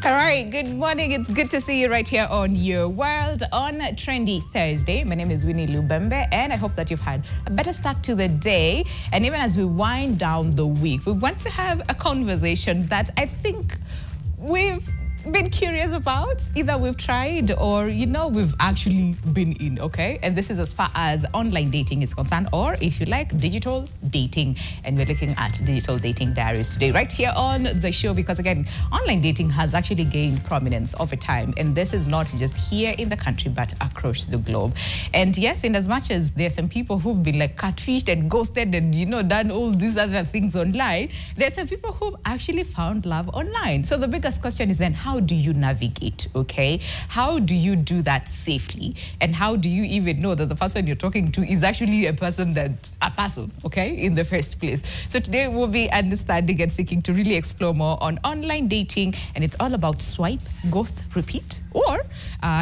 All right, good morning. It's good to see you right here on Your World on Trendy Thursday. My name is Winnie Lubembe, and I hope that you've had a better start to the day. And even as we wind down the week, we want to have a conversation that I think we've been curious about. Either we've tried or, we've actually been in, okay? And this is as far as online dating is concerned, or if you like, digital dating. And we're looking at digital dating diaries today, right here on the show, because again, online dating has actually gained prominence over time. And this is not just here in the country, but across the globe. And yes, in as much as there's some people who've been like catfished and ghosted and, done all these other things online, there's some people who've actually found love online. So the biggest question is then, how do you navigate, okay? How do you do that safely? And how do you even know that the person you're talking to is actually a person, okay, in the first place? So today we'll be understanding and seeking to really explore more on online dating, and it's all about swipe, ghost, repeat, or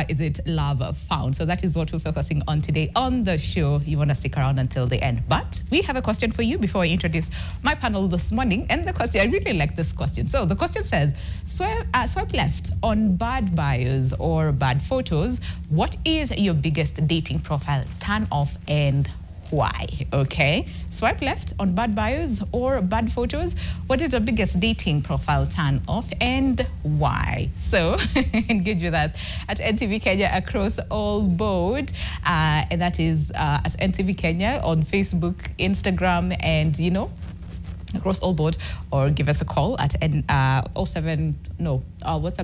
is it love found? So that is what we're focusing on today on the show. You want to stick around until the end. But we have a question for you before I introduce my panel this morning. And the question, I really like this question. So the question says, swipe left on bad bios or bad photos. What is your biggest dating profile turn off and why? Okay, swipe left on bad bios or bad photos. What is your biggest dating profile turn off and why? So engage with us at NTV Kenya across all board, and that is at NTV Kenya on Facebook, Instagram, and across all board, or give us a call at WhatsApp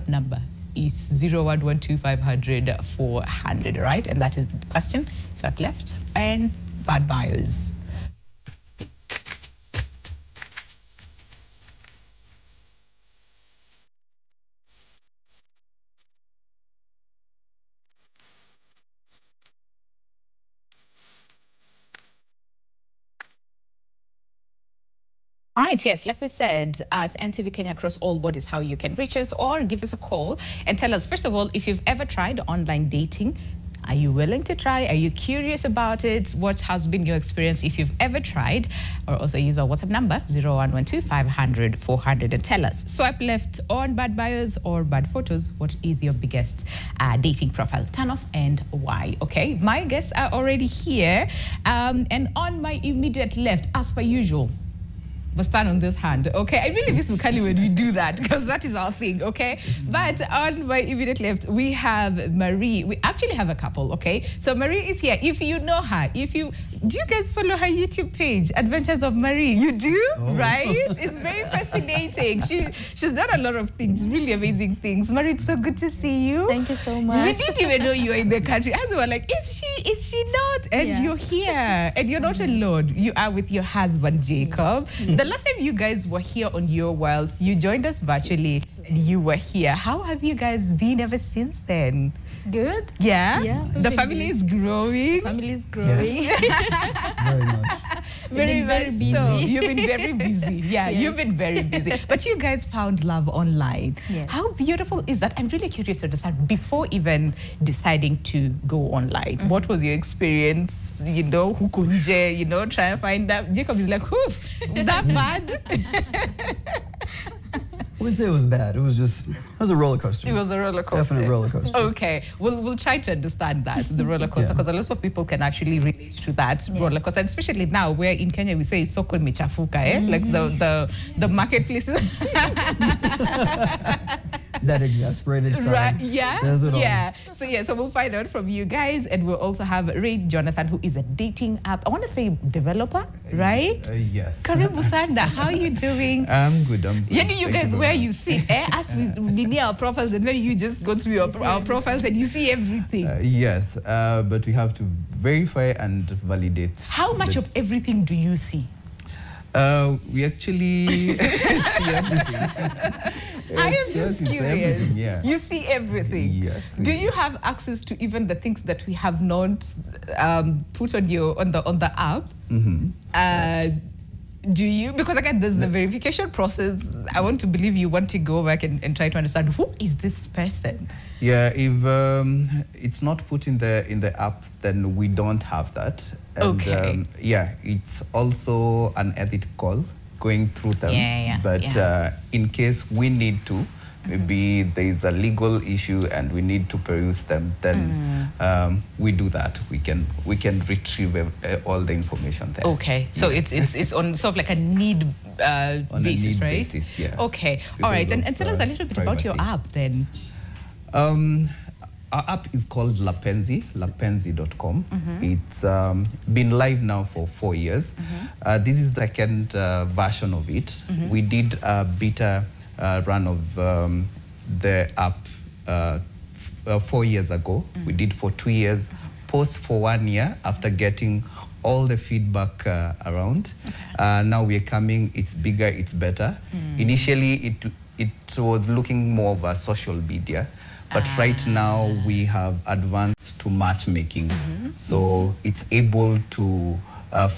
number is 0112500400, right? And that is the question. Swipe left and bad bios. All right, yes, like we said, at NTV Kenya across all bodies, how you can reach us or give us a call and tell us, first of all, if you've ever tried online dating. Are you willing to try? Are you curious about it? What has been your experience if you've ever tried? Or also use our WhatsApp number, 0112500400, and tell us, swipe left on bad bios or bad photos, what is your biggest dating profile turn off and why? Okay, my guests are already here. And on my immediate left, as per usual, but stand on this hand, okay? I really miss Mukali when we do that, because that is our thing, okay? But on my immediate left, we have Marie. We actually have a couple, okay? So Marie is here. If you know her, do you guys follow her YouTube page, Adventures of Marie? You do, right? It's very fascinating. She's done a lot of things, really amazing things. Marie, it's so good to see you. Thank you so much. We didn't even know you were in the country. As we were like, is she not? And you're here. And you're not alone. You are with your husband, Jacob. Yes. The last time you guys were here on Your World, you joined us virtually and you were here. How have you guys been ever since then? Good. Yeah? Yeah. The family is growing. The family is growing. Yes. Very much. Very busy. So. You've been very busy. Yeah, yes. You've been very busy. But you guys found love online. Yes. How beautiful is that? I'm really curious to understand, before even deciding to go online, what was your experience? Hukunje, try and find that. Jacob is like, whew, that bad? I wouldn't say it was bad. It was a roller coaster. It was a roller coaster. Definitely a roller coaster. Okay, we'll try to understand that, the roller coaster, because a lot of people can actually relate to that roller coaster, and especially now, where in Kenya we say soko imechafuka, like the marketplaces. That exasperated sign, right? says it all. So we'll find out from you guys, and we'll also have Ray Jonathan, who is a dating app, I want to say developer, right? Yes. Karibu Sanda, how are you doing? I'm good. You guys, where you sit, as we near our profiles, and then you just go through our profiles and you see everything. Yes, but we have to verify and validate. How much of everything do you see? We actually see everything. I am just curious. Yeah. You see everything. Yes. Do you have access to even the things that we have not put on the app? Do you? Because again, there's the verification process. I want to believe you want to go back and try to understand, who is this person? Yeah, if it's not put in the app, then we don't have that. And, okay. Yeah, it's also an ethical going through them. Yeah. But in case we need to, maybe there is a legal issue and we need to peruse them, then we do that. We can retrieve all the information there. Okay, so it's on sort of like a need On basis, a need right? basis, yeah. Okay, all right, and tell us a little bit about your privacy. app then. Our app is called Lapenzi, lapenzi.com. It's been live now for 4 years. This is the second version of it. We did a beta run of the app 4 years ago. We did for 2 years, post for 1 year after getting all the feedback around. Now we're coming, it's bigger, it's better. Initially, it was looking more of a social media. But right now we have advanced to matchmaking. So it's able to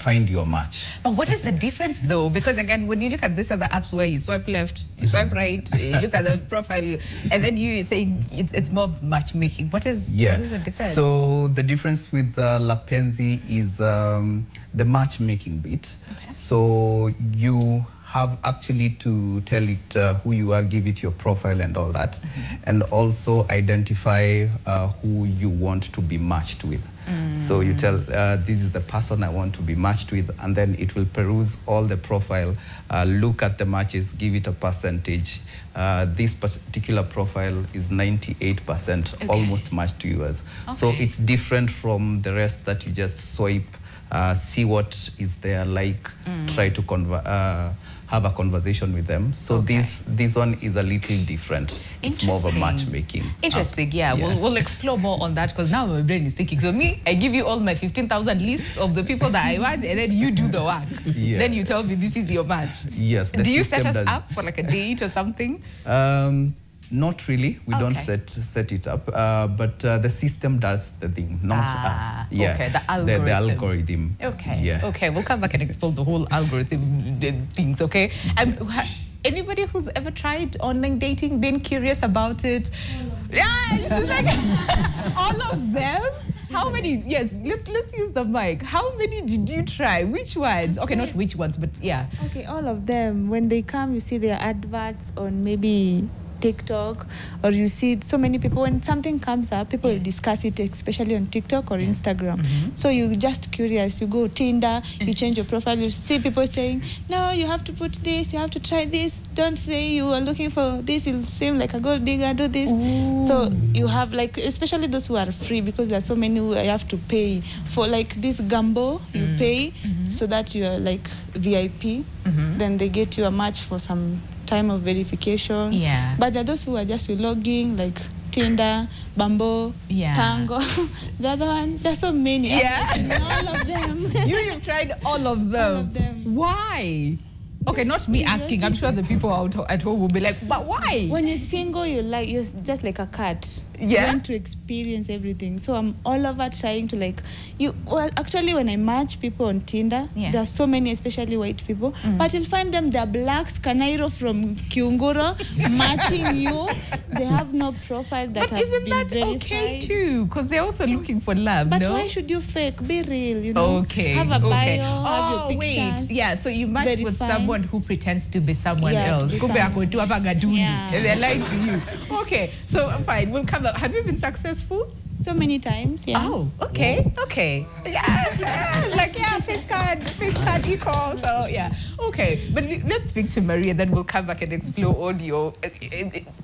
find your match. But what is the difference though? Because again, when you look at this other apps where you swipe left, you swipe right, you look at the profile, and then you think it's more of matchmaking. What is the difference? So the difference with Lapenzi is the matchmaking bit. So you have actually to tell it who you are, give it your profile and all that, and also identify who you want to be matched with. So you tell, this is the person I want to be matched with, and then it will peruse all the profile, look at the matches, give it a percentage. This particular profile is 98% almost matched to yours. So it's different from the rest that you just swipe, see what is there, like, try to have a conversation with them. So this one is a little different. It's more of a matchmaking. Interesting, yeah. We'll explore more on that, because now my brain is thinking. So me, I give you all my 15,000 lists of the people that I want, and then you do the work. Then you tell me this is your match. Yes. Do you set us up for like a date or something? Not really. We don't set it up, but the system does the thing, not us. Yeah. Okay, the algorithm. The algorithm. Okay. Yeah. Okay, we'll come back and explore the whole algorithm things, okay? Anybody who's ever tried online dating, been curious about it? Yeah, she's like, all of them? How many? Yes, let's use the mic. How many did you try? Which ones? Okay, not which ones, but yeah. Okay, all of them. When they come, you see their adverts on maybe TikTok, or you see so many people, when something comes up, people will discuss it, especially on TikTok or Instagram. So you're just curious, you go Tinder, you change your profile, you see people saying, no, you have to put this, you have to try this, don't say you are looking for this, you'll seem like a gold digger, do this. So you have, like, especially those who are free, because there are so many who you have to pay for, like this Gambo, you pay so that you are like VIP, then they get you a match for some time of verification. Yeah. But there are those who are just logging, like Tinder, Bumble, Tango. The other one, there's so many. Yeah. All of them. You've tried all of them. All of them. Why? Okay, not me asking. I'm sure the people out at home will be like, but why? When you're single, you're just like a cat. Yeah. You want to experience everything. So I'm all over trying to actually when I match people on Tinder, there are so many, especially white people, but you'll find them, they're blacks, Kanairo from Kiunguro, matching you. They have no profile that has been verified. But isn't that okay too? Because they're also looking for love, But no? why should you fake? Be real, you know? Okay. Have a bio, okay. have your pictures. Wait. Yeah, so you match with someone who pretends to be someone else. Yeah. And they're lying to you. Okay, so fine, we'll come up. Have you been successful? So many times, yeah. Oh, okay, okay. Yeah, like, face card equal, so yeah. Okay, but let's speak to Marie, and then we'll come back and explore all your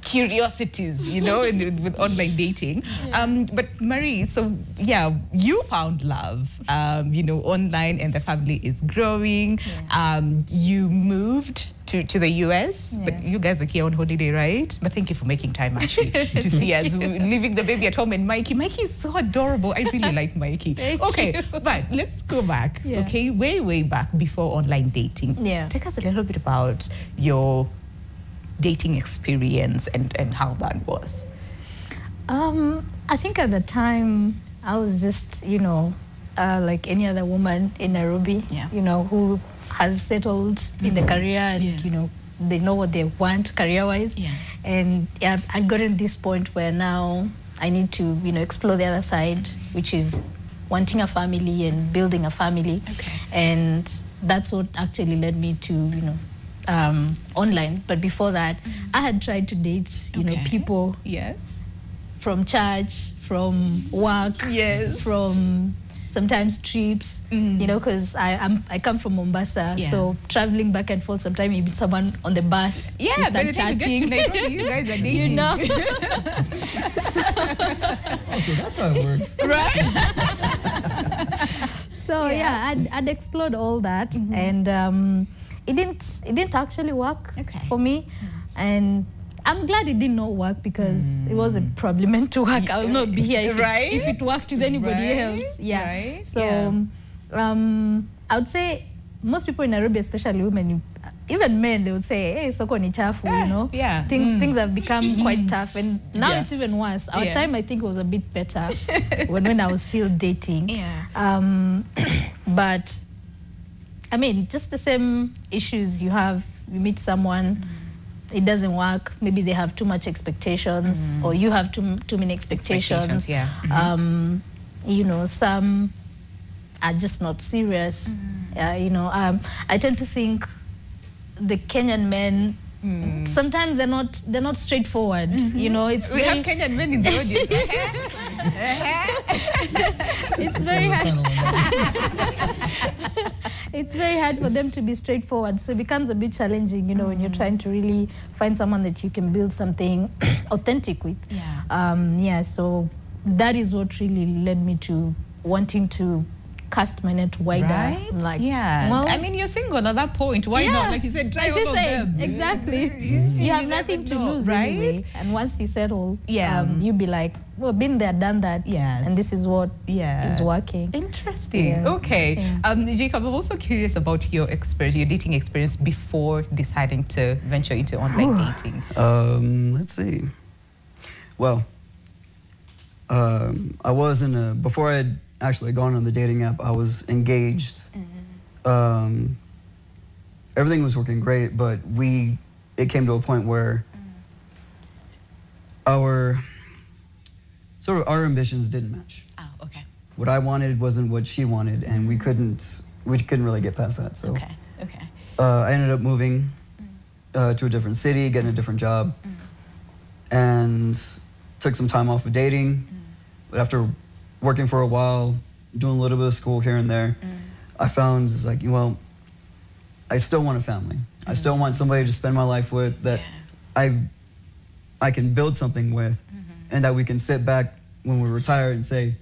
curiosities, you know, with online dating. But Marie, so yeah, you found love, you know, online, and the family is growing. You moved to the US, but you guys are here on holiday, right? But thank you for making time actually to see us, leaving the baby at home. And Mikey is so adorable. I really like Mikey. Okay, but let's go back. Okay, way back before online dating. Take us a little bit about your dating experience and how that was. I think at the time I was just, you know, like any other woman in Nairobi, you know, who has settled in the career and, you know, they know what they want career-wise. And I've gotten to this point where now I need to, you know, explore the other side, which is wanting a family and building a family. And that's what actually led me to, you know, online. But before that, I had tried to date, you know, people Yes. from church, from work, Yes. from sometimes trips, you know, because I come from Mombasa, so traveling back and forth, sometimes you meet someone on the bus, you Yeah, by start the time you chatting. get to Nairobi, you guys are dating. You know, Oh, so that's how it works. Right? so yeah, I'd explored all that, and it didn't actually work for me, and I'm glad it did not work because it wasn't probably meant to work. I will not be here if it worked with anybody else. Yeah. Right. So I would say most people in Nairobi, especially women, even men, they would say, "Hey, soko ni chafu," you know. Yeah. Things have become quite tough, and now it's even worse. Our time, I think, was a bit better when I was still dating. Yeah. But I mean, just the same issues you have. You meet someone. It doesn't work. Maybe they have too much expectations, or you have too many expectations. Yeah. You know, some are just not serious. You know, I tend to think the Kenyan men sometimes they're not straightforward. You know, it's We have Kenyan men in the audience. it's very hard. It's very hard for them to be straightforward, so it becomes a bit challenging, you know, when you're trying to really find someone that you can build something authentic with. Yeah. So that is what really led me to wanting to cast my net wider. Right? Like, yeah. well, I mean, you're single at that point. Why not? Like you said, try all of them. Exactly. You You have never nothing to know, lose right? anyway. And once you settle, Yeah. you be like, well, been there, done that. Yes. And this is what Yeah. is working. Interesting. Yeah. Okay. Yeah. Jacob, I'm also curious about your experience, your dating experience before deciding to venture into online dating. Let's see. Well, I was before I had actually gone on the dating app, I was engaged. Everything was working great, but it came to a point where our ambitions didn't match. Oh, okay. What I wanted wasn't what she wanted, and we couldn't really get past that. So Okay. Okay. I ended up moving to a different city, getting a different job, and took some time off of dating. But after working for a while, doing a little bit of school here and there, I found it's like, well, I still want a family. I still want somebody to spend my life with that I can build something with, and that we can sit back when we retire and say,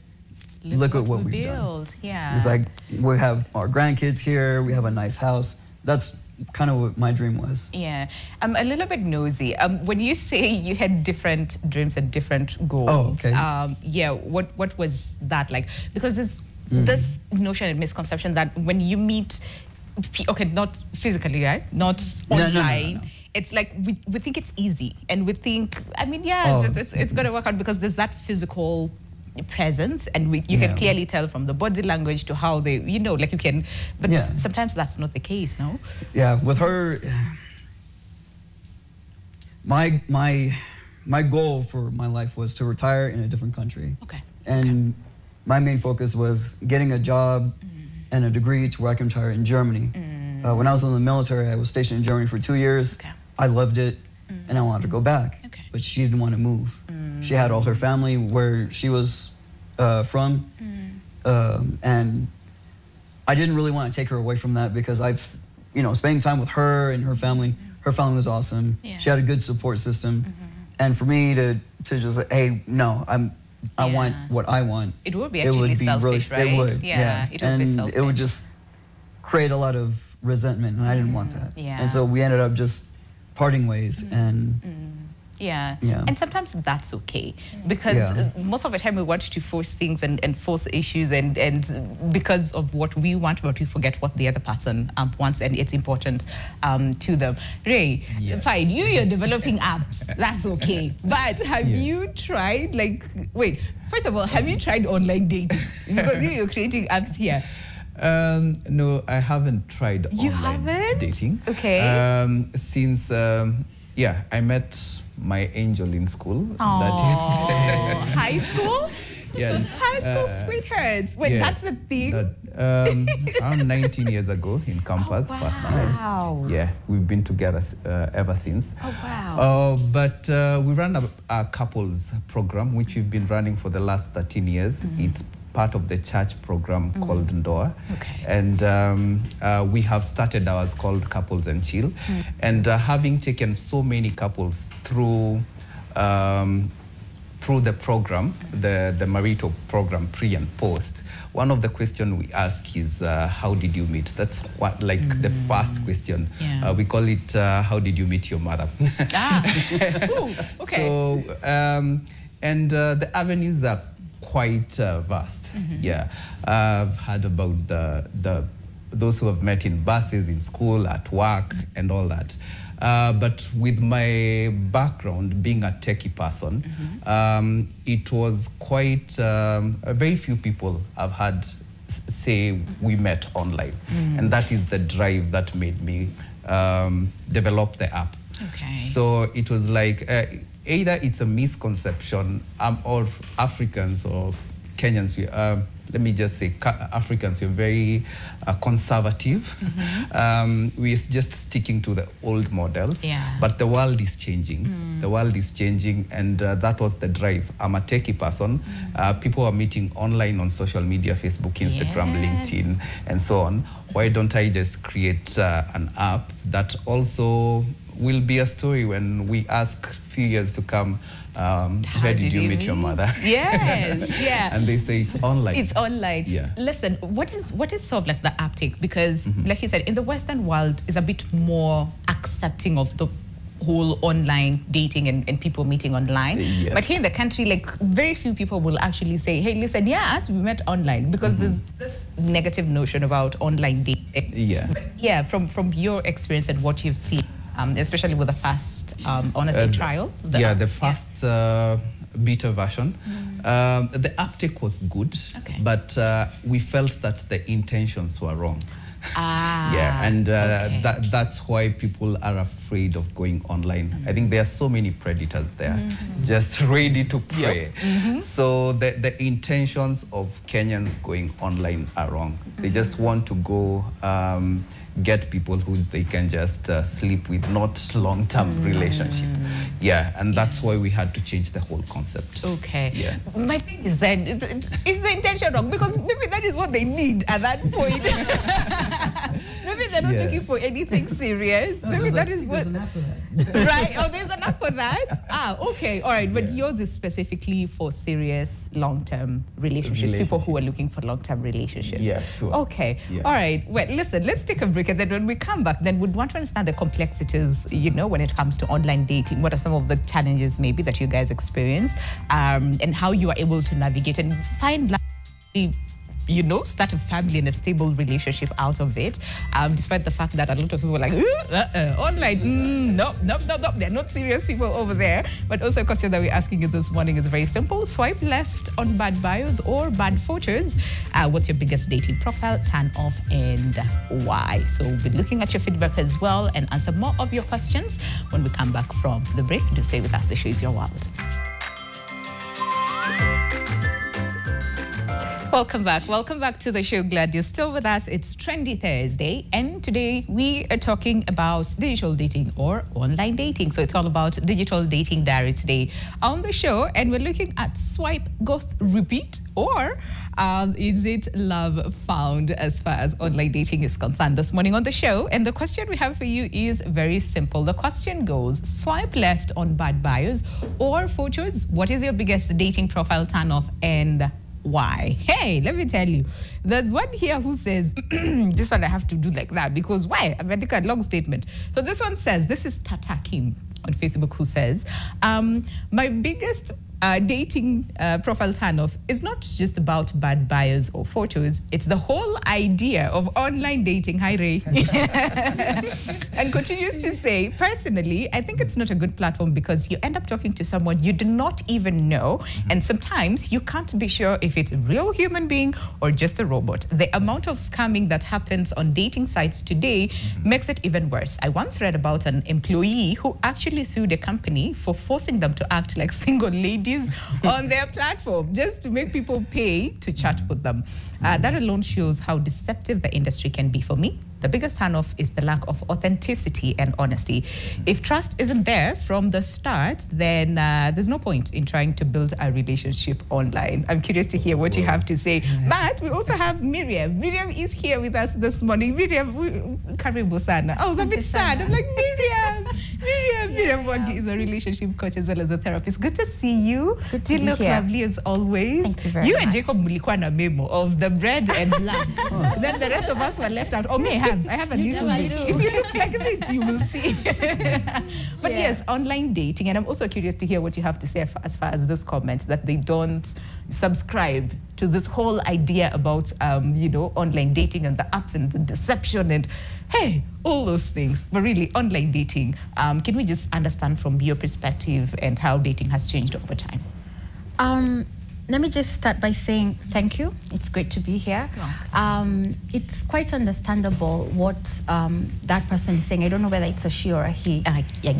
look at what we've done. Yeah. It's like we have our grandkids here, we have a nice house. That's kind of what my dream was. Yeah. I'm a little bit nosy. When you say you had different dreams and different goals, yeah, what was that like? Because there's this notion and misconception that when you meet, okay, not physically, right? Not online. No. It's like we think it's easy, and we think, I mean, yeah, it's going to work out because there's that physical presence, and you can clearly tell from the body language to how they, you know, like you can, but sometimes that's not the case, no? Yeah, with her, my goal for my life was to retire in a different country. Okay. And my main focus was getting a job and a degree to where I can retire in Germany. When I was in the military, I was stationed in Germany for 2 years. Okay. I loved it, and I wanted to go back. Okay. But she didn't want to move. She had all her family where she was from, and I didn't really want to take her away from that because spending time with her and her family was awesome. Yeah. She had a good support system. And for me to just say, hey, no, I want what I want. It would be actually selfish, right? It would, yeah. It would and be selfish. it would just create a lot of resentment, and I didn't want that. Yeah. And so we ended up just parting ways, and Yeah. Yeah. And sometimes that's okay because most of the time we want to force things and force issues and because of what we want, but we forget what the other person wants, and it's important to them. Ray, fine, you're developing apps, that's okay. But have you tried, first of all, have you tried online dating? Because you're creating apps here. No, I haven't tried online dating. Okay. Since, I met my angel in school. High school? Yeah. High school sweethearts. Wait, yeah, that's a thing? Around 19 years ago in campus, first years. Wow. Yeah, we've been together ever since. Oh, wow. But we run a couples program, which we've been running for the last 13 years. It's part of the church program called Ndoa. Okay. And we have started ours called Couples and Chill. And having taken so many couples through the program, the Marito program, pre and post, one of the questions we ask is, how did you meet? That's what, like, the first question. Yeah. We call it, how did you meet your mother? Ooh, okay. So, and the avenues are quite vast. Yeah, I've heard about those who have met in buses, in school, at work, and all that. But with my background, being a techie person, it was quite, very few people I've had say we met online. And that is the drive that made me develop the app. Okay. So it was like, either it's a misconception, or Africans or Kenyans, let me just say, Africans, we're very conservative. We're just sticking to the old models. Yeah. But the world is changing. The world is changing, and that was the drive. I'm a techie person. People are meeting online on social media, Facebook, Instagram, Yes. LinkedIn, and so on. Why don't I just create an app that also will be a story when we ask a few years to come, where did you meet your mother? Yes, yeah. And they say it's online. It's online. Yeah. Listen, what is sort of like the uptake? Because, like you said, in the Western world is a bit more accepting of the whole online dating and people meeting online. Yes. But here in the country, like, very few people will actually say, hey, listen, yes, we met online, because there's this negative notion about online dating. Yeah. But yeah, from your experience and what you've seen, especially with the first, honestly, trial. The first beta version, the uptake was good, Okay. but we felt that the intentions were wrong. Ah, and okay. that's why people are afraid of going online. I think there are so many predators there, just ready to prey. So the intentions of Kenyans going online are wrong. They just want to go get people who they can just sleep with, not long-term relationship. Yeah, and that's why we had to change the whole concept. Okay. Yeah. My thing is that, is the intention wrong? Because maybe that is what they need at that point. Maybe they're not Yeah. looking for anything serious. No, Maybe there's that a- is there's what... an app for that. Right? Oh, there's an app for that? Ah, okay. All right. But Yeah. yours is specifically for serious long-term relationships, people who are looking for long-term relationships. Yeah, sure. Okay. Yeah. All right. Well, listen, let's take a break. And then when we come back, then we'd want to understand the complexities, you know, when it comes to online dating. What are some of the challenges maybe that you guys experience, and how you are able to navigate and find, you know, start a family and a stable relationship out of it, despite the fact that a lot of people are like, online, no, they're not serious people over there. But also a question that we're asking you this morning is very simple. Swipe left on bad bios or bad photos. What's your biggest dating profile, turn off, and why? So we'll be looking at your feedback as well and answer more of your questions when we come back from the break. Do stay with us. The show is your world. Welcome back. Welcome back to the show. Glad you're still with us. It's Trendy Thursday, and today we are talking about digital dating or online dating. So it's all about digital dating diary today on the show, and we're looking at swipe, ghost, repeat, or is it love found as far as online dating is concerned this morning on the show. And the question we have for you is very simple. The question goes, swipe left on bad bios or photos. What is your biggest dating profile turn off, and why? Hey, let me tell you, there's one here who says, this one I have to do like that, because why? I'm going to take a long statement. So this one says, this is Tata Kim on Facebook, who says, my biggest dating profile turn-off is not just about bad bios or photos. It's the whole idea of online dating. Hi, Ray. And continues to say, personally, I think it's not a good platform because you end up talking to someone you do not even know. And sometimes you can't be sure if it's a real human being or just a robot. The amount of scamming that happens on dating sites today makes it even worse. I once read about an employee who actually sued a company for forcing them to act like single ladies celebrities on their platform just to make people pay to chat with them. That alone shows how deceptive the industry can be. For me, the biggest turnoff is the lack of authenticity and honesty. If trust isn't there from the start, then there's no point in trying to build a relationship online. I'm curious to hear what you have to say. But we also have Miriam. Miriam is here with us this morning. Miriam, karibu sana. I was a bit sad. I'm like, Miriam Mwangi is a relationship coach as well as a therapist. Good to see you. Good to you be look here. lovely as always. Thank you very You much. and Jacob mulikuwa na memo of the bread and blood. Then the rest of us were left out. Oh, I have a little bit. If you look like this, you will see. But yes, online dating. And I'm also curious to hear what you have to say as far as this comment, that they don't subscribe to this whole idea about, online dating and the apps and the deception and, hey, all those things. But really, online dating, can we just understand from your perspective and how dating has changed over time? Let me just start by saying thank you. It's great to be here. It's quite understandable what that person is saying. I don't know whether it's a she or a he.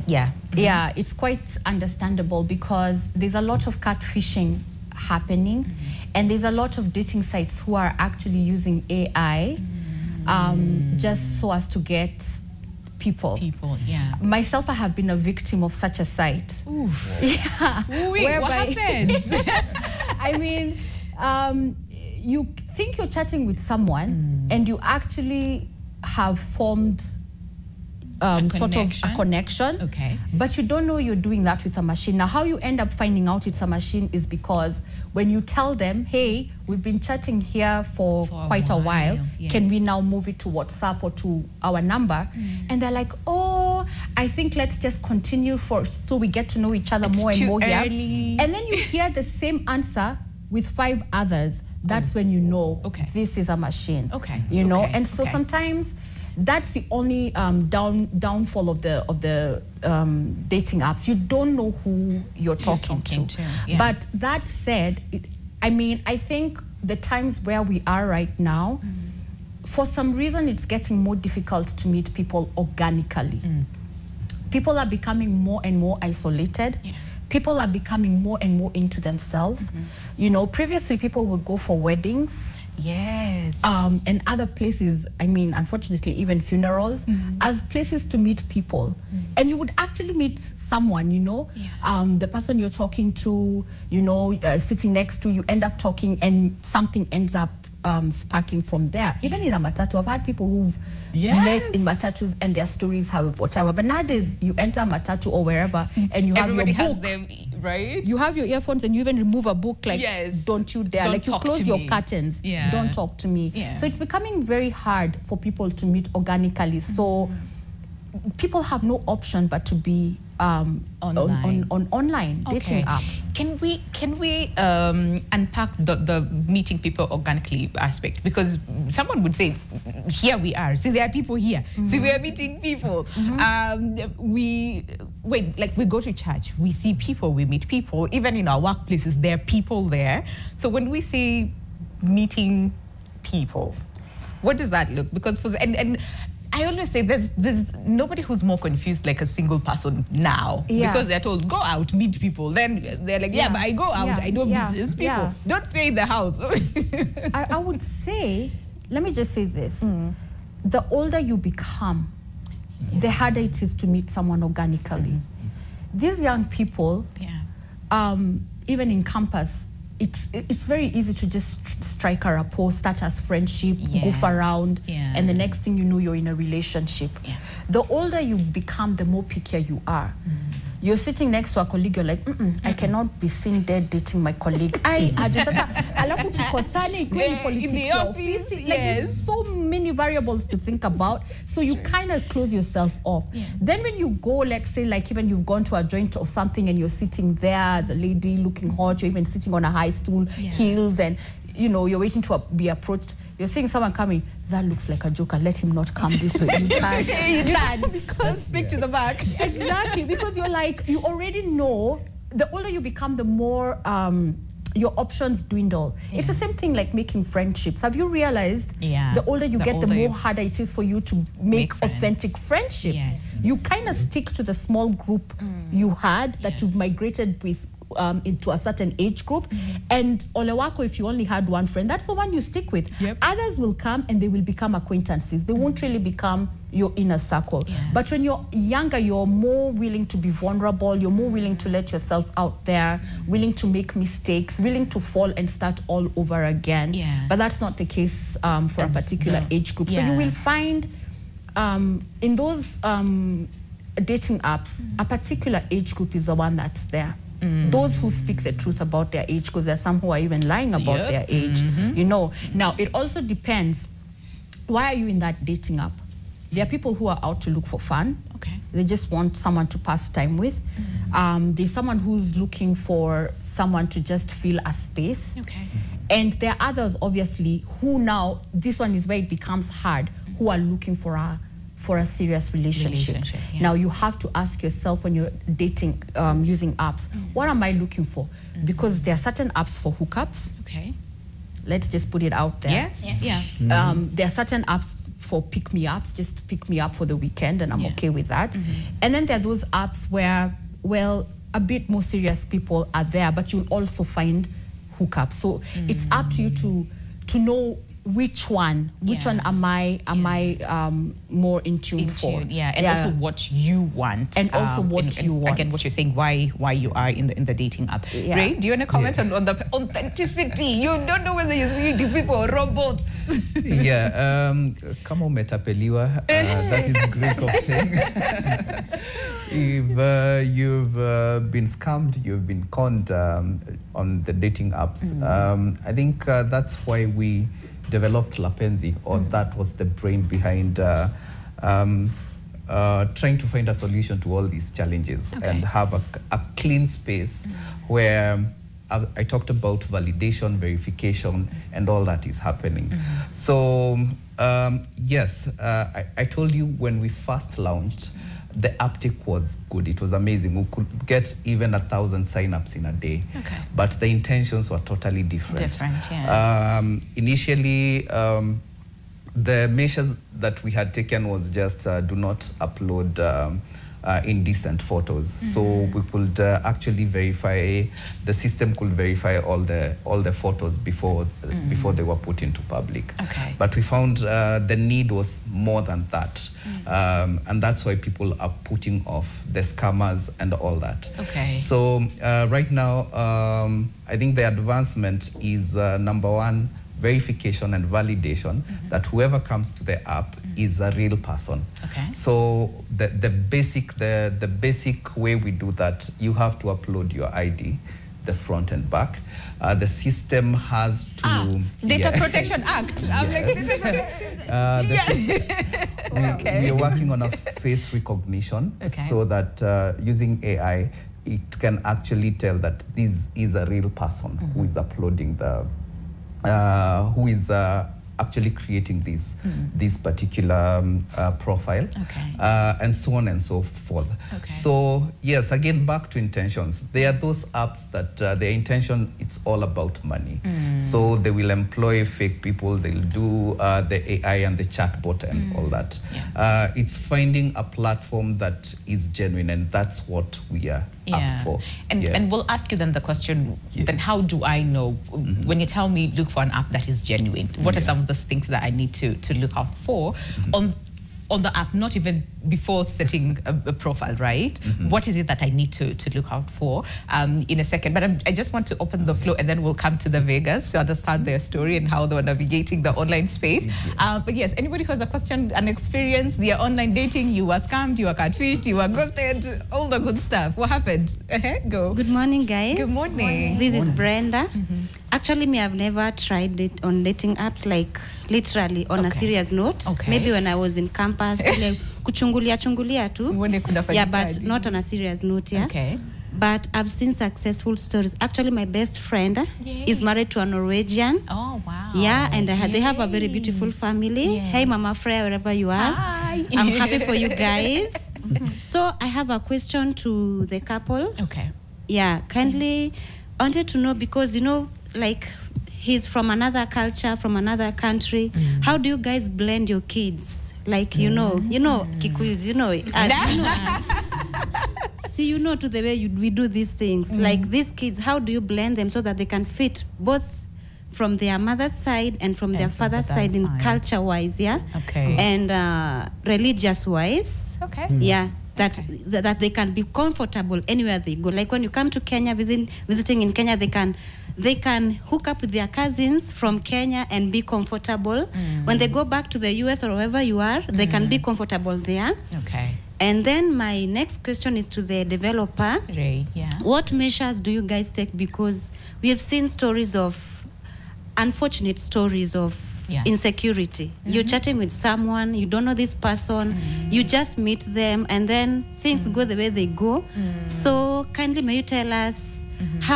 Yeah. Yeah, it's quite understandable because there's a lot of catfishing happening, and there's a lot of dating sites who are actually using AI just so as to get people. Yeah. Myself, I have been a victim of such a site. Oof. Yeah. Wait, what happened? I mean, you think you're chatting with someone and you actually have formed sort of a connection, Okay. but you don't know you're doing that with a machine. Now, how you end up finding out it's a machine is because when you tell them, hey, we've been chatting here for quite a while, yes. can we now move it to WhatsApp or to our number? And they're like, oh, I think let's just continue so we get to know each other more and more here. And then you hear the same answer with 5 others. That's when you know this is a machine. You know, and so sometimes that's the only downfall of the dating apps. You don't know who you're talking to. Yeah. But that said, I think the times where we are right now, for some reason, it's getting more difficult to meet people organically. People are becoming more and more isolated. People are becoming more and more into themselves. You know, previously people would go for weddings. Yes. And other places, unfortunately, even funerals, as places to meet people. And you would actually meet someone, the person you're talking to, sitting next to you, end up talking and something ends up sparking from there. Even in a matatu, I've had people who've met in matatus and their stories have whatever. But nowadays, you enter a matatu or wherever and you have Everybody your book. has them, right? You have your earphones and you even remove a book like, don't you dare. Don't like you talk close to your me. curtains. Yeah. Don't talk to me. Yeah. So it's becoming very hard for people to meet organically. So people have no option but to be Online. on online dating apps. Can we unpack the meeting people organically aspect? Because someone would say, here we are. See, there are people here. See, we are meeting people. We go to church. We see people. We meet people. Even in our workplaces, there are people there. So when we say meeting people, what does that look? Because and I always say there's nobody who's more confused like a single person now. Because they're told, go out, meet people. Then they're like, but I go out, I don't meet these people. Don't stay in the house. I would say, let me just say this. The older you become, the harder it is to meet someone organically. These young people, even in campus, it's very easy to just strike a rapport, start as friendship, goof around, and the next thing you know, you're in a relationship. The older you become, the more pickier you are. You're sitting next to a colleague, you're like, I cannot be seen dead dating my colleague. Alafu tukosane ikuwe ni politics in the ya office, office. Like, there's so many variables to think about. So you kind of close yourself off. Then when you go, let's say, like even you've gone to a joint or something and you're sitting there as a lady looking hot, you're even sitting on a high stool, heels, and you're waiting to be approached. You're seeing someone coming. That looks like a joker. Let him not come this way. You turn. Because speak to the back. Exactly. Because you're like, you already know, the older you become, the more your options dwindle. It's the same thing like making friendships. Have you realized the older you get, the more harder it is for you to make authentic friendships? You kind of stick to the small group you had that you've migrated with into a certain age group. And ole wako, if you only had one friend, that's the one you stick with. Others will come and they will become acquaintances. They won't really become your inner circle. But when you're younger, you're more willing to be vulnerable. You're more willing to let yourself out there, willing to make mistakes, willing to fall and start all over again. But that's not the case for a particular age group. So you will find in those dating apps, a particular age group is the one that's there. Those who speak the truth about their age, because there's some who are even lying about their age, you know. Now, it also depends, why are you in that dating app? There are people who are out to look for fun. They just want someone to pass time with. There's someone who's looking for someone to just fill a space. And there are others, obviously, who now, this one is where it becomes hard, who are looking for a serious relationship. Now, you have to ask yourself when you're dating using apps, what am I looking for? Because there are certain apps for hookups. Let's just put it out there. There are certain apps for pick-me-ups, just pick me up for the weekend, and I'm okay with that. And then there are those apps where, well, a bit more serious people are there, but you'll also find hookups. So it's up to you to know which one am I more in tune for. And also what you want. And also what you want. Again, what you're saying, why you are in the dating app. Ray, do you want to comment on the authenticity? You don't know whether you're speaking to people or robots. Kama umetapeliwa, that is Greek of saying. If you've been scammed, you've been conned on the dating apps. I think that's why we developed Lapenzi, or that was the brain behind trying to find a solution to all these challenges and have a clean space where I talked about validation, verification, and all that is happening. So yes, I told you when we first launched, the uptake was good. It was amazing. We could get even 1,000 signups in a day. But the intentions were totally different. Initially, the measures that we had taken was just do not upload indecent photos. So we could actually verify, the system could verify all the photos before they were put into public. But we found the need was more than that. And that's why people are putting off the scammers and all that. So right now, I think the advancement is number one, verification and validation that whoever comes to the app is a real person. So the basic way we do that, you have to upload your ID, the front and back. The system has to Data Protection Act. I'm like, this is we are working on a face recognition so that using AI, it can actually tell that this is a real person who is uploading the who is actually creating this particular profile, and so on and so forth. So yes, again, back to intentions. There are those apps that their intention, it's all about money. So they will employ fake people, they'll do the AI and the chatbot and all that. It's finding a platform that is genuine, and that's what we are up for. And we'll ask you then the question, then how do I know, when you tell me look for an app that is genuine, what are some of the things that I need to look out for on the app, not even before setting a profile, right? What is it that I need to look out for in a second? But I just want to open the floor, and then we'll come to the Vegas to understand their story and how they were navigating the online space. But yes, anybody who has a question, an experience, your online dating, you were scammed, you were catfished, you were ghosted, all the good stuff. What happened? Go. Good morning, guys. Good morning. This is Brenda. Actually, me, I've never tried it on dating apps, like literally on a serious note. Maybe when I was in campus, like kuchungulia tu. Yeah, but not on a serious note, But I've seen successful stories. Actually, my best friend is married to a Norwegian. Oh, wow. Yeah, and they have a very beautiful family. Hey, Mama Freya, wherever you are. Hi. I'm happy for you guys. So I have a question to the couple. Yeah, kindly, I wanted to know, because, you know, like, he's from another culture, from another country. How do you guys blend your kids? Like, you know, Kikuyus, you know us. See, you know, to the way we do these things. Like these kids, how do you blend them so that they can fit both from their mother's side and from their father's side in culture-wise, yeah? Okay. And religious-wise. Okay. Yeah. That they can be comfortable anywhere they go. Like when you come to Kenya, visiting in Kenya, they can hook up with their cousins from Kenya and be comfortable. When they go back to the US or wherever you are, they can be comfortable there. Okay. And then my next question is to the developer. Ray, yeah. What measures do you guys take? Because we have seen stories of, unfortunate stories of insecurity. You're chatting with someone, you don't know this person, you just meet them, and then things go the way they go. So kindly may you tell us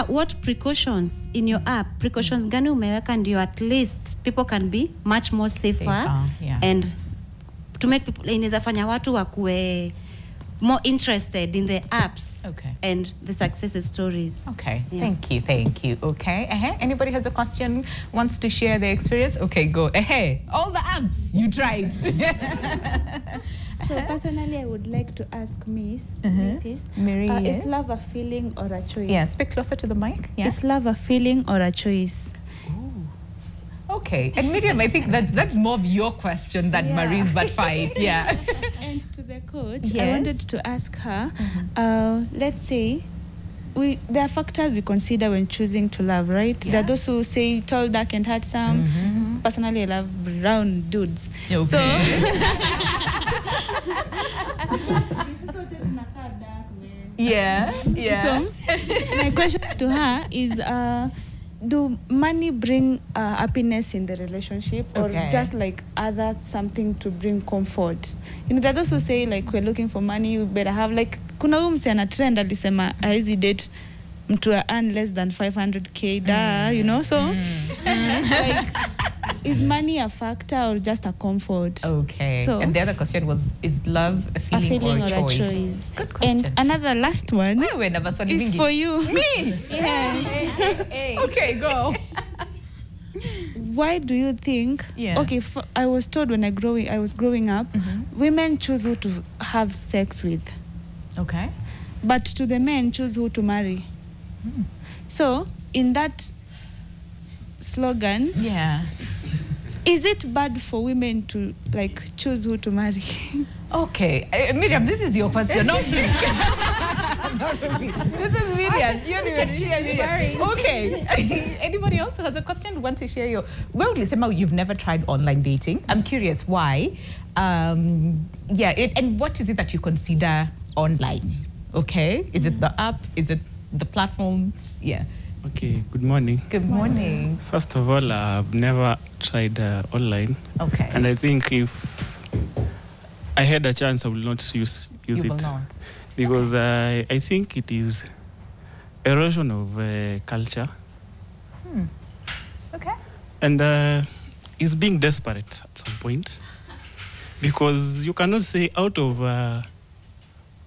what precautions in your app, precautions gani umeweka ndio at least people can be much more safer. And to make people, inaweza fanya watu wakue more interested in the apps and the success stories. Okay, thank you. Okay, anybody has a question, wants to share their experience? Okay, go. All the apps you tried. So personally, I would like to ask Mrs. Mary, is love a feeling or a choice? Yeah, speak closer to the mic. Yeah. Is love a feeling or a choice? Okay, and Miriam, I think that's more of your question than Marie's, but fine. Yeah. And to the coach, I wanted to ask her, let's say, there are factors we consider when choosing to love, right? Yeah. There are those who say tall, dark, and handsome. Personally, I love brown dudes. Okay. So, yeah. So, my question to her is, do money bring happiness in the relationship, or just like other something to bring comfort? You know, there are those who say like, we're looking for money, we better have, like, kuna huyu msichana trend alisema haizi date mtu earn less than 500k you know, so like, is money a factor or just a comfort? Okay. So, and the other question was, is love a feeling, or a choice? Good question. And another last one is for you. Me? Yeah. Okay, go. Why do you think, okay, I was told when I was growing up, women choose who to have sex with. Okay. But to the men, choose who to marry. So, in that slogan, is it bad for women to like choose who to marry? Okay, Miriam, this is your question, not me. This is Miriam. Miriam. Okay. Anybody else who has a question, want to share your? Well, Lisema, you've never tried online dating. I'm curious why. And what is it that you consider online? Okay, is it the app? Is it the platform? Yeah. Okay, good morning. Good morning. First of all, I've never tried online. Okay. And I think if I had a chance, I will not use you it. Will not. Because I think it is erosion of culture. Okay. And it's being desperate at some point. Because you cannot say out of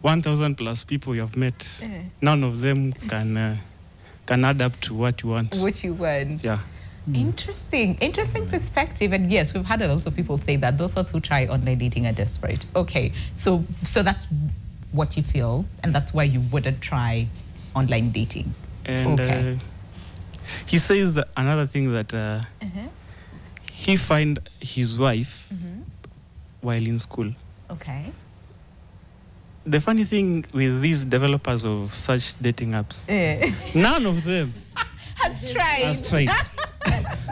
1,000 plus people you have met, none of them can add up to what you want. What you want. Yeah. Interesting perspective. And yes, we've had a lot of people say that those ones who try online dating are desperate. Okay, so that's what you feel, and that's why you wouldn't try online dating. And he says another thing that he find his wife while in school. Okay. The funny thing with these developers of such dating apps, none of them has tried.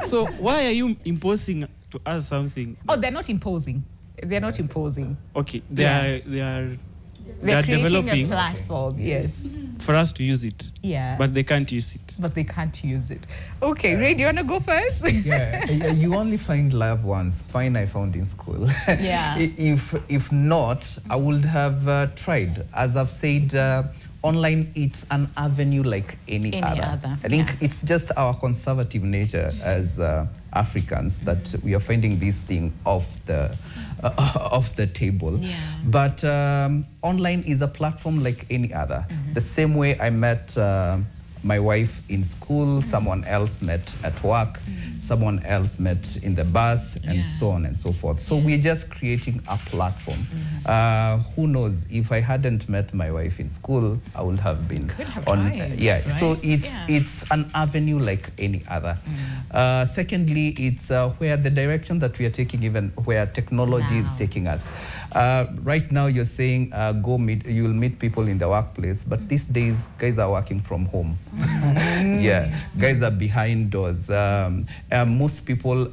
So why are you imposing to us something? Oh, they're not imposing. Okay, they are developing a platform, yes, for us to use it. Yeah. But they can't use it. Okay, Ray, do you want to go first? Yeah, you only find love once. Mine I found in school. Yeah. If not, I would have tried. As I've said, online, it's an avenue like any other. I think it's just our conservative nature as Africans that we are finding this thing off the table. Yeah. But online is a platform like any other. The same way I met my wife in school, someone else met at work, someone else met in the bus, and so on and so forth. So we're just creating a platform. Who knows, if I hadn't met my wife in school, I would have been so it's an avenue like any other. Secondly, it's where the direction that we are taking, even where technology is taking us. Right now you're saying you'll meet people in the workplace, but these days guys are working from home. Guys are behind doors. Most people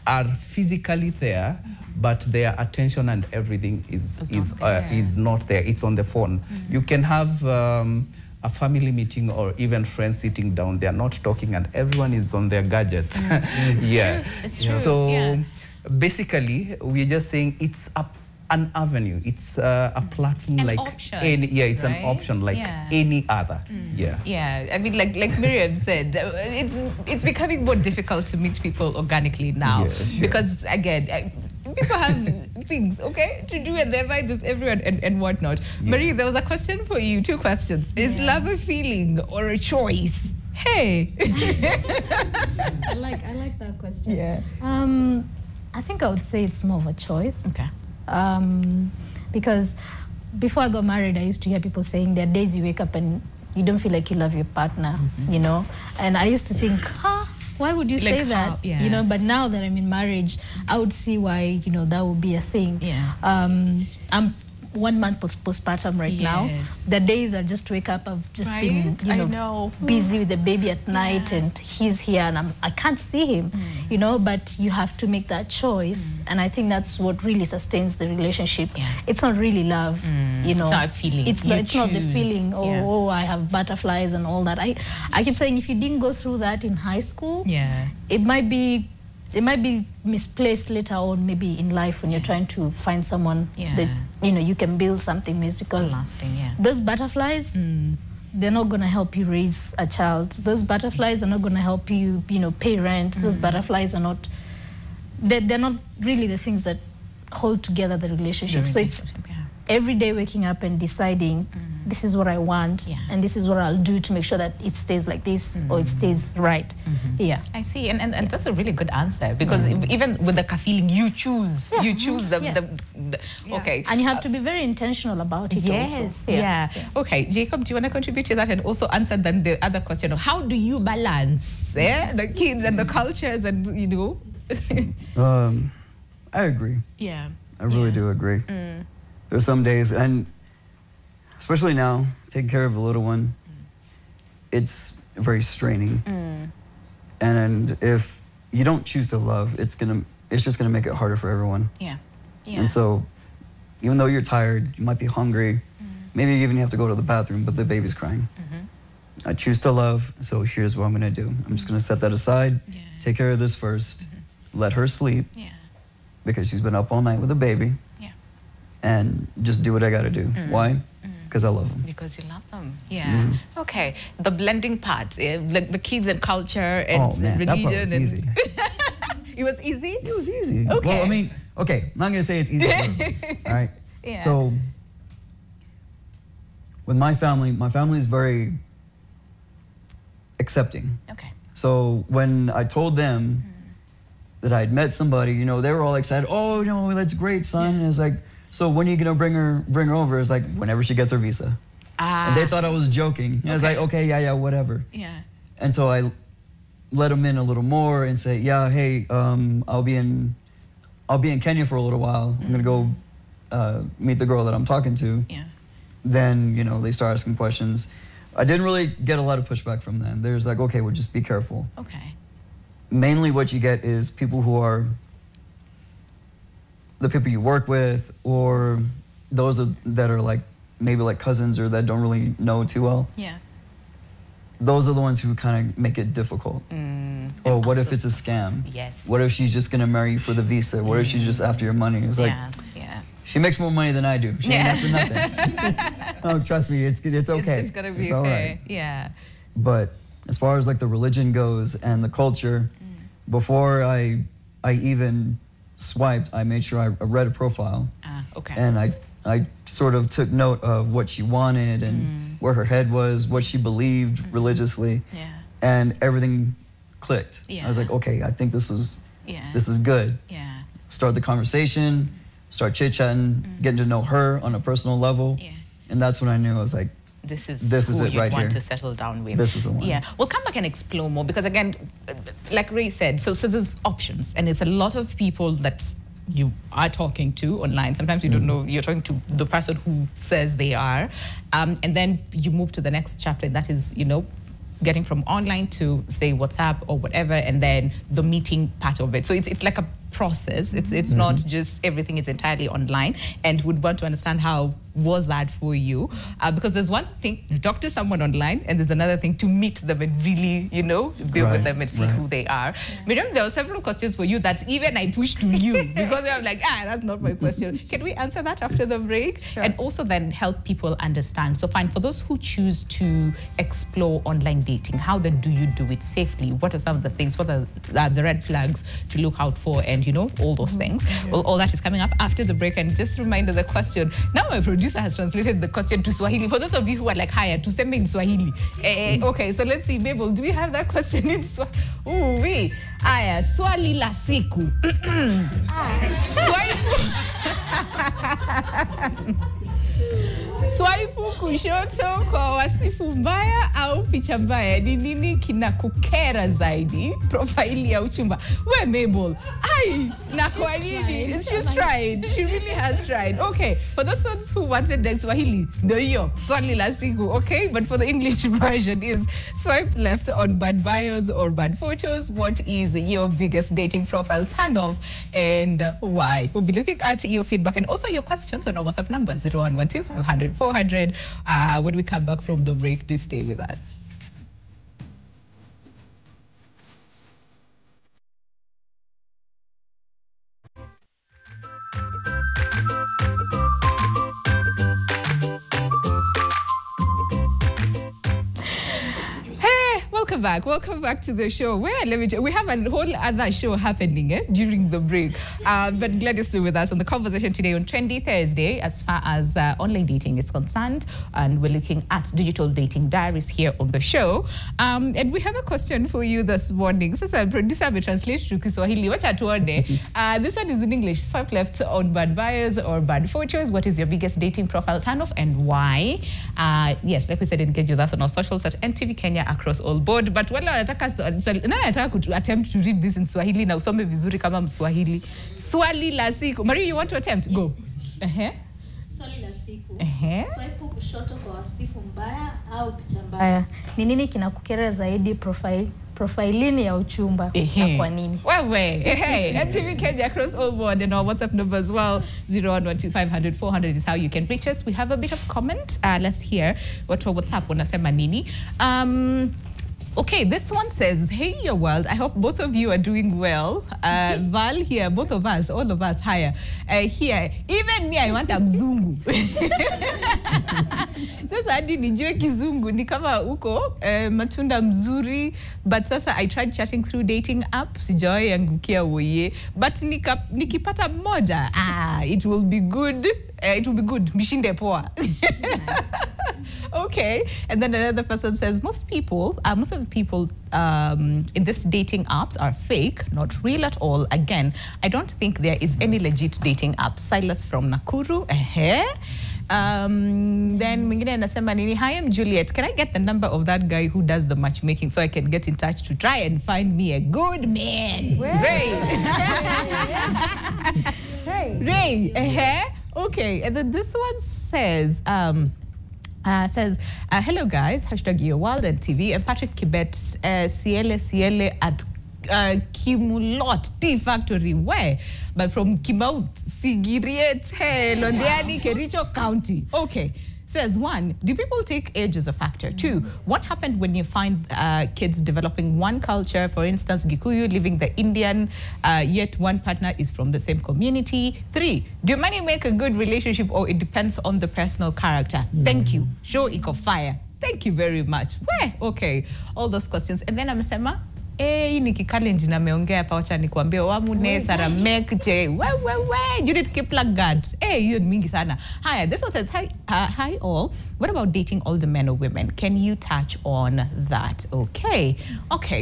are physically there, but their attention and everything is not there. It's on the phone. You can have a family meeting or even friends sitting down, they are not talking and everyone is on their gadgets. It's true. So basically we're just saying it's an avenue, it's a platform like any, it's an option like any other. I mean, like Miriam said, it's becoming more difficult to meet people organically now because again, people have things, to do, and their mind is everyone and whatnot. Marie, there was a question for you, 2 questions. Is love a feeling or a choice? Hey. I like that question. I think I would say it's more of a choice. Because before I got married, I used to hear people saying there are days you wake up and you don't feel like you love your partner, you know? And I used to think, why would you say that? You know, but now that I'm in marriage, I would see why, you know, that would be a thing. I'm 1 month postpartum right now. The days I just wake up, I've just been, you know, busy with the baby at night, and he's here and I can't see him, you know, but you have to make that choice. And I think that's what really sustains the relationship. It's not really love, you know. It's not a feeling. It's not the feeling, oh, I have butterflies and all that. I keep saying if you didn't go through that in high school, it might be misplaced later on, maybe in life when you're trying to find someone that, you know, you can build something with, because those butterflies, they're not going to help you raise a child. Those butterflies are not going to help you, you know, pay rent. Those butterflies are not, they're not really the things that hold together the relationship. So it's every day waking up and deciding, this is what I want, and this is what I'll do to make sure that it stays like this or it stays right. I see, and that's a really good answer, because even with the feeling, you choose, you choose the and you have to be very intentional about it also. Okay, Jacob, do you want to contribute to that and also answer then the other question of how do you balance the kids and the cultures and, you know? I agree. I really do agree. There's some days, and especially now, taking care of a little one, it's very straining. And if you don't choose to love, it's just gonna make it harder for everyone. And so, even though you're tired, you might be hungry, maybe even you have to go to the bathroom, but the baby's crying. I choose to love, so here's what I'm gonna do. I'm just gonna set that aside, take care of this first, let her sleep, because she's been up all night with a baby, and just do what I gotta do. Why? Because I love them. Because you love them, Okay, the blending part, the kids and culture and religion. That part was easy. It was easy? It was easy. Well, I mean, I'm not gonna say it's easy, all right? So, with my family is very accepting. So when I told them that I'd met somebody, you know, they were all excited. Oh, no, that's great, son. And it's like, so when are you gonna bring her over? It's like whenever she gets her visa. And they thought I was joking. And I was like, okay, yeah, whatever. Until I let them in a little more and say, hey, I'll be in Kenya for a little while. I'm gonna go meet the girl that I'm talking to. Then, you know, they start asking questions. I didn't really get a lot of pushback from them. There's like, okay, well, just be careful. Mainly what you get is people who are the people you work with, or those that are like maybe like cousins or that don't really know too well. Those are the ones who kind of make it difficult. Or what if it's a scam? What if she's just gonna marry you for the visa? What if she's just after your money? It's like, she makes more money than I do. She ain't after nothing. Oh, trust me, it's okay. It's gonna be okay. But as far as like the religion goes and the culture, before I even swiped, I made sure I read a profile. And I sort of took note of what she wanted and where her head was, what she believed religiously, and everything clicked. I was like, okay, I think this is good. Start the conversation, start chit-chatting, getting to know her on a personal level, and that's when I knew I was like, this is it right here. Want to settle down with. This is the one. Yeah, we'll come back and explore more because again, like Ray said, so there's options, and it's a lot of people that you are talking to online. Sometimes you don't know you're talking to the person who says they are, and then you move to the next chapter, and that is, you know, getting from online to say WhatsApp or whatever, and then the meeting part of it. So it's like a process. It's not just everything is entirely online, and would want to understand how was that for you, because there's one thing to talk to someone online, and there's another thing to meet them and really, you know, be with them and see who they are. Miriam, there were several questions for you that even I pushed to you because I'm like, that's not my question. Can we answer that after the break? Sure. And also then help people understand. So fine, for those who choose to explore online dating, how then do you do it safely? What are some of the things, what are the red flags to look out for, and you know, all those things? Well, all that is coming up after the break. And just a reminder, the question, now my producer has translated the question to Swahili. For those of you who are like, higher, to send me in Swahili. Okay, so let's see, Mabel, do we have that question in Swahili? Ooh, wee. Aya, swali la siku. Swaipu kushoto kwa wasifu mbaya au picha mbaya, ni nini kinakukera zaidi? Profaili ya uchumba. We Mabel, na kwa nini? She's tried. She really has tried. Okay, for those ones who wanted the Swahili, ndio hiyo, swali la siku, okay? But for the English version is swipe left on bad bios or bad photos. What is your biggest dating profile turn off and why? We'll be looking at your feedback and also your questions on our WhatsApp number 0112 500 400. When we come back from the break, do stay with us. Welcome back to the show. We have a whole other show happening during the break. But glad you're still with us on the conversation today on Trendy Thursday as far as online dating is concerned. And we're looking at digital dating diaries here on the show. And we have a question for you this morning. So producer will translate to Kiswahili. This one is in English. Swipe left on bad bios or bad photos. What is your biggest dating profile turn off and why? Yes, like we said, engage with us on our socials at NTV Kenya across all board. But wala nataka attempt to read this in Swahili na usome vizuri kama Mswahili. Swali la siku. Maria, you want to attempt? Go. Swali la siku. Swipe kushoto kwa wasifu mbaya au picha mbaya. Ni nini kinakukera zaidi profiling ya uchumba na kwa nini? Hey, NTV Kenya across all board and our WhatsApp number as well 0112 400 is how you can reach us. We have a bit of comment. Let's hear what our WhatsApp wanasema nini. Okay, this one says, hey, your world. I hope both of you are doing well. Val here, both of us, all of us, higher. Here, even me, I want a mzungu. Sasa hadi nijue kizungu ni kama uko matunda mzuri, but sasa I tried chatting through dating app, sijawahi angukia woye, but nikipata mmoja, it will be good. It will be good. Mishinde poa. Okay, and then another person says most of the people in this dating apps are fake, not real at all. Again, I don't think there is any legit dating app. Silas from Nakuru. Then mwingine anasema nini? Hi, I'm Juliet. Can I get the number of that guy who does the matchmaking so I can get in touch to try and find me a good man? Ray. Okay, and then this one says, hello guys, #YourWorld and TV. And Patrick Kibet, Ciele at Kimulot Tea Factory. Where? But from Kimaut, Sigiriet, Londiani, Kericho County. Okay. Says 1, do people take age as a factor? 2, what happened when you find kids developing one culture, for instance, Gikuyu living the Indian, yet one partner is from the same community? 3, do money make a good relationship or it depends on the personal character? Thank you. Show iko fire. Thank you very much. Okay, all those questions. And then amesema, hii ni kikalenji na meongea hapa, wacha nikuambie Wamune Sarah Mekche Judith Kiplagat. Hiyo ni mingi sana. Haya, this one says, hi all. What about dating older men or women? Can you touch on that? Okay,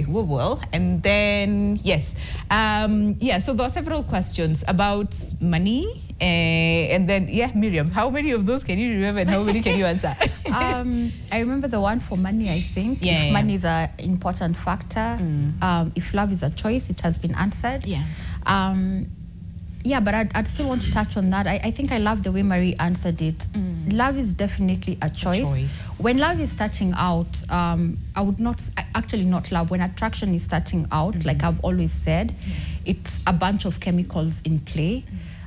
we will. And then yes, so there are several questions about money. And then, Miriam, how many of those can you remember and how many can you answer? I remember the one for money, I think. If money is an important factor, if love is a choice, it has been answered. But I'd still want to touch on that. I think I love the way Marie answered it. Love is definitely a choice. When love is starting out, I would not love. When attraction is starting out, like I've always said, it's a bunch of chemicals in play.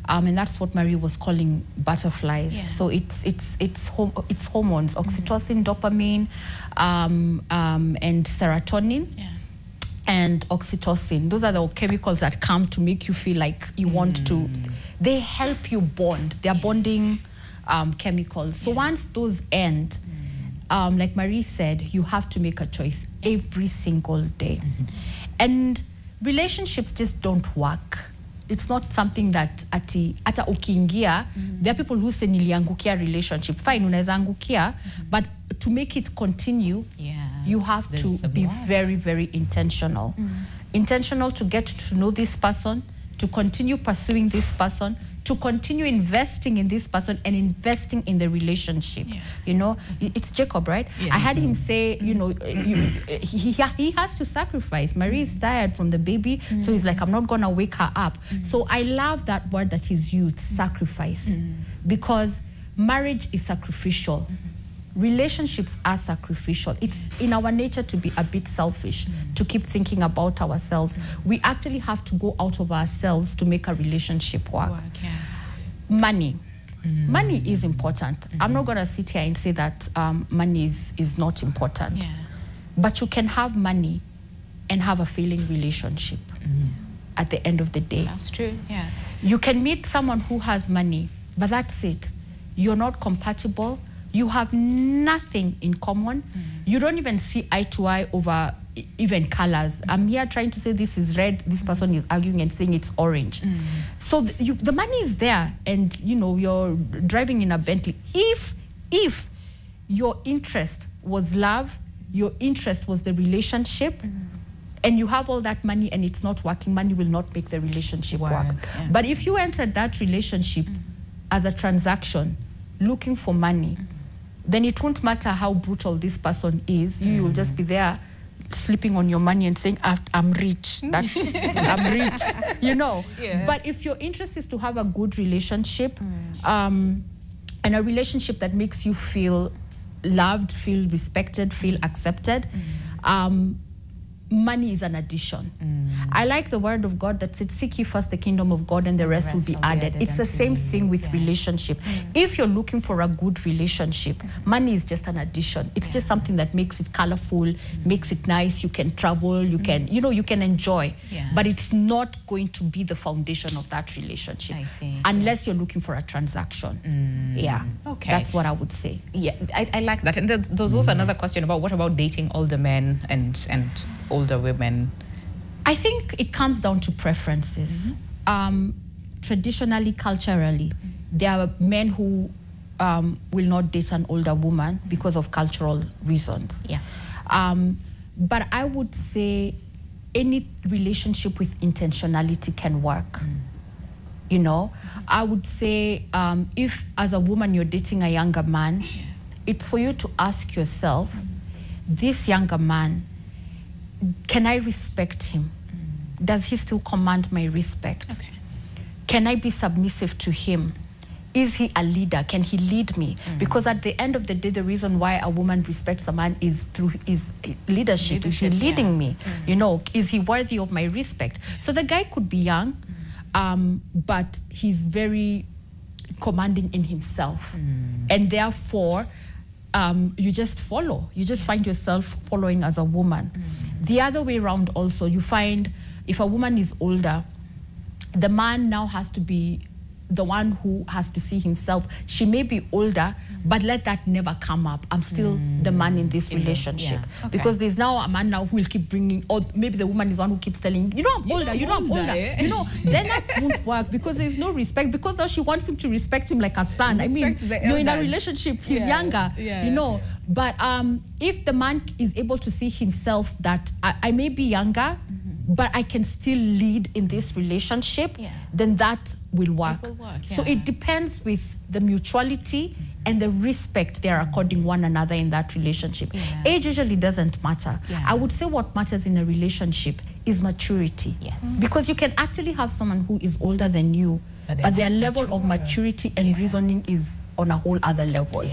And that's what Marie was calling butterflies. So it's hormones, oxytocin, dopamine, and serotonin. And oxytocin. Those are the chemicals that come to make you feel like you want to. They help you bond. They're bonding chemicals. So once those end, like Marie said, you have to make a choice every single day. And relationships just don't work. It's not something that ata ukiingia, there are people who say niliangukia relationship. Fine, unaweza angukia, but to make it continue, you have to be very, very intentional. Intentional to get to know this person, to continue pursuing this person, to continue investing in this person and investing in the relationship. You know, it's Jacob, right? I had him say, you know, he has to sacrifice. Marie is tired from the baby, so he's like, I'm not gonna wake her up. So I love that word that he's used, sacrifice, because marriage is sacrificial. Relationships are sacrificial. It's in our nature to be a bit selfish, to keep thinking about ourselves. We actually have to go out of ourselves to make a relationship work. Money. Money is important. I'm not going to sit here and say that money is not important. But you can have money and have a failing relationship at the end of the day. That's true, You can meet someone who has money, but that's it. You're not compatible. You have nothing in common. You don't even see eye to eye over even colors. I'm here trying to say this is red. This person is arguing and saying it's orange. So the money is there, and you know you're driving in a Bentley. If your interest was love, your interest was the relationship, and you have all that money and it's not working, money will not make the relationship work. But if you entered that relationship as a transaction, looking for money, then it won't matter how brutal this person is. You will just be there sleeping on your money and saying, I'm rich. I'm rich, you know. But if your interest is to have a good relationship, and a relationship that makes you feel loved, feel respected, feel accepted, money is an addition. I like the word of God that said, seek ye first the kingdom of God and the rest will be added. It's the same thing with relationship. If you're looking for a good relationship, money is just an addition. It's just something that makes it colorful, makes it nice. You can travel, you can, you know, you can enjoy. But it's not going to be the foundation of that relationship unless you're looking for a transaction. Okay. That's what I would say. I like that. And there's also another question about what about dating older men and older women? I think it comes down to preferences. Traditionally, culturally, there are men who will not date an older woman because of cultural reasons. But I would say any relationship with intentionality can work. You know, I would say if as a woman you're dating a younger man, it's for you to ask yourself, this younger man, can I respect him? Does he still command my respect? Can I be submissive to him? Is he a leader? Can he lead me? Because at the end of the day, the reason why a woman respects a man is through his leadership. Is he leading me? You know, is he worthy of my respect? So the guy could be young, but he's very commanding in himself. And therefore, you just follow. You just find yourself following as a woman. The other way around also, you find if a woman is older, the man now has to be the one who has to see himself. She may be older, but let that never come up. I'm still the man in this relationship. Yeah. Okay. Because there's now a man now who will keep bringing, or maybe the woman is one who keeps telling, you know, I'm older, you know, I'm older. You know, then that won't work because there's no respect, because now she wants him to respect him like a son. I mean, you're in a relationship, he's younger, you know. But if the man is able to see himself that I may be younger, but I can still lead in this relationship, then that will work. So it depends with the mutuality and the respect they are according one another in that relationship. Age usually doesn't matter. I would say what matters in a relationship is maturity. Because you can actually have someone who is older than you, but their level of maturity and reasoning is on a whole other level.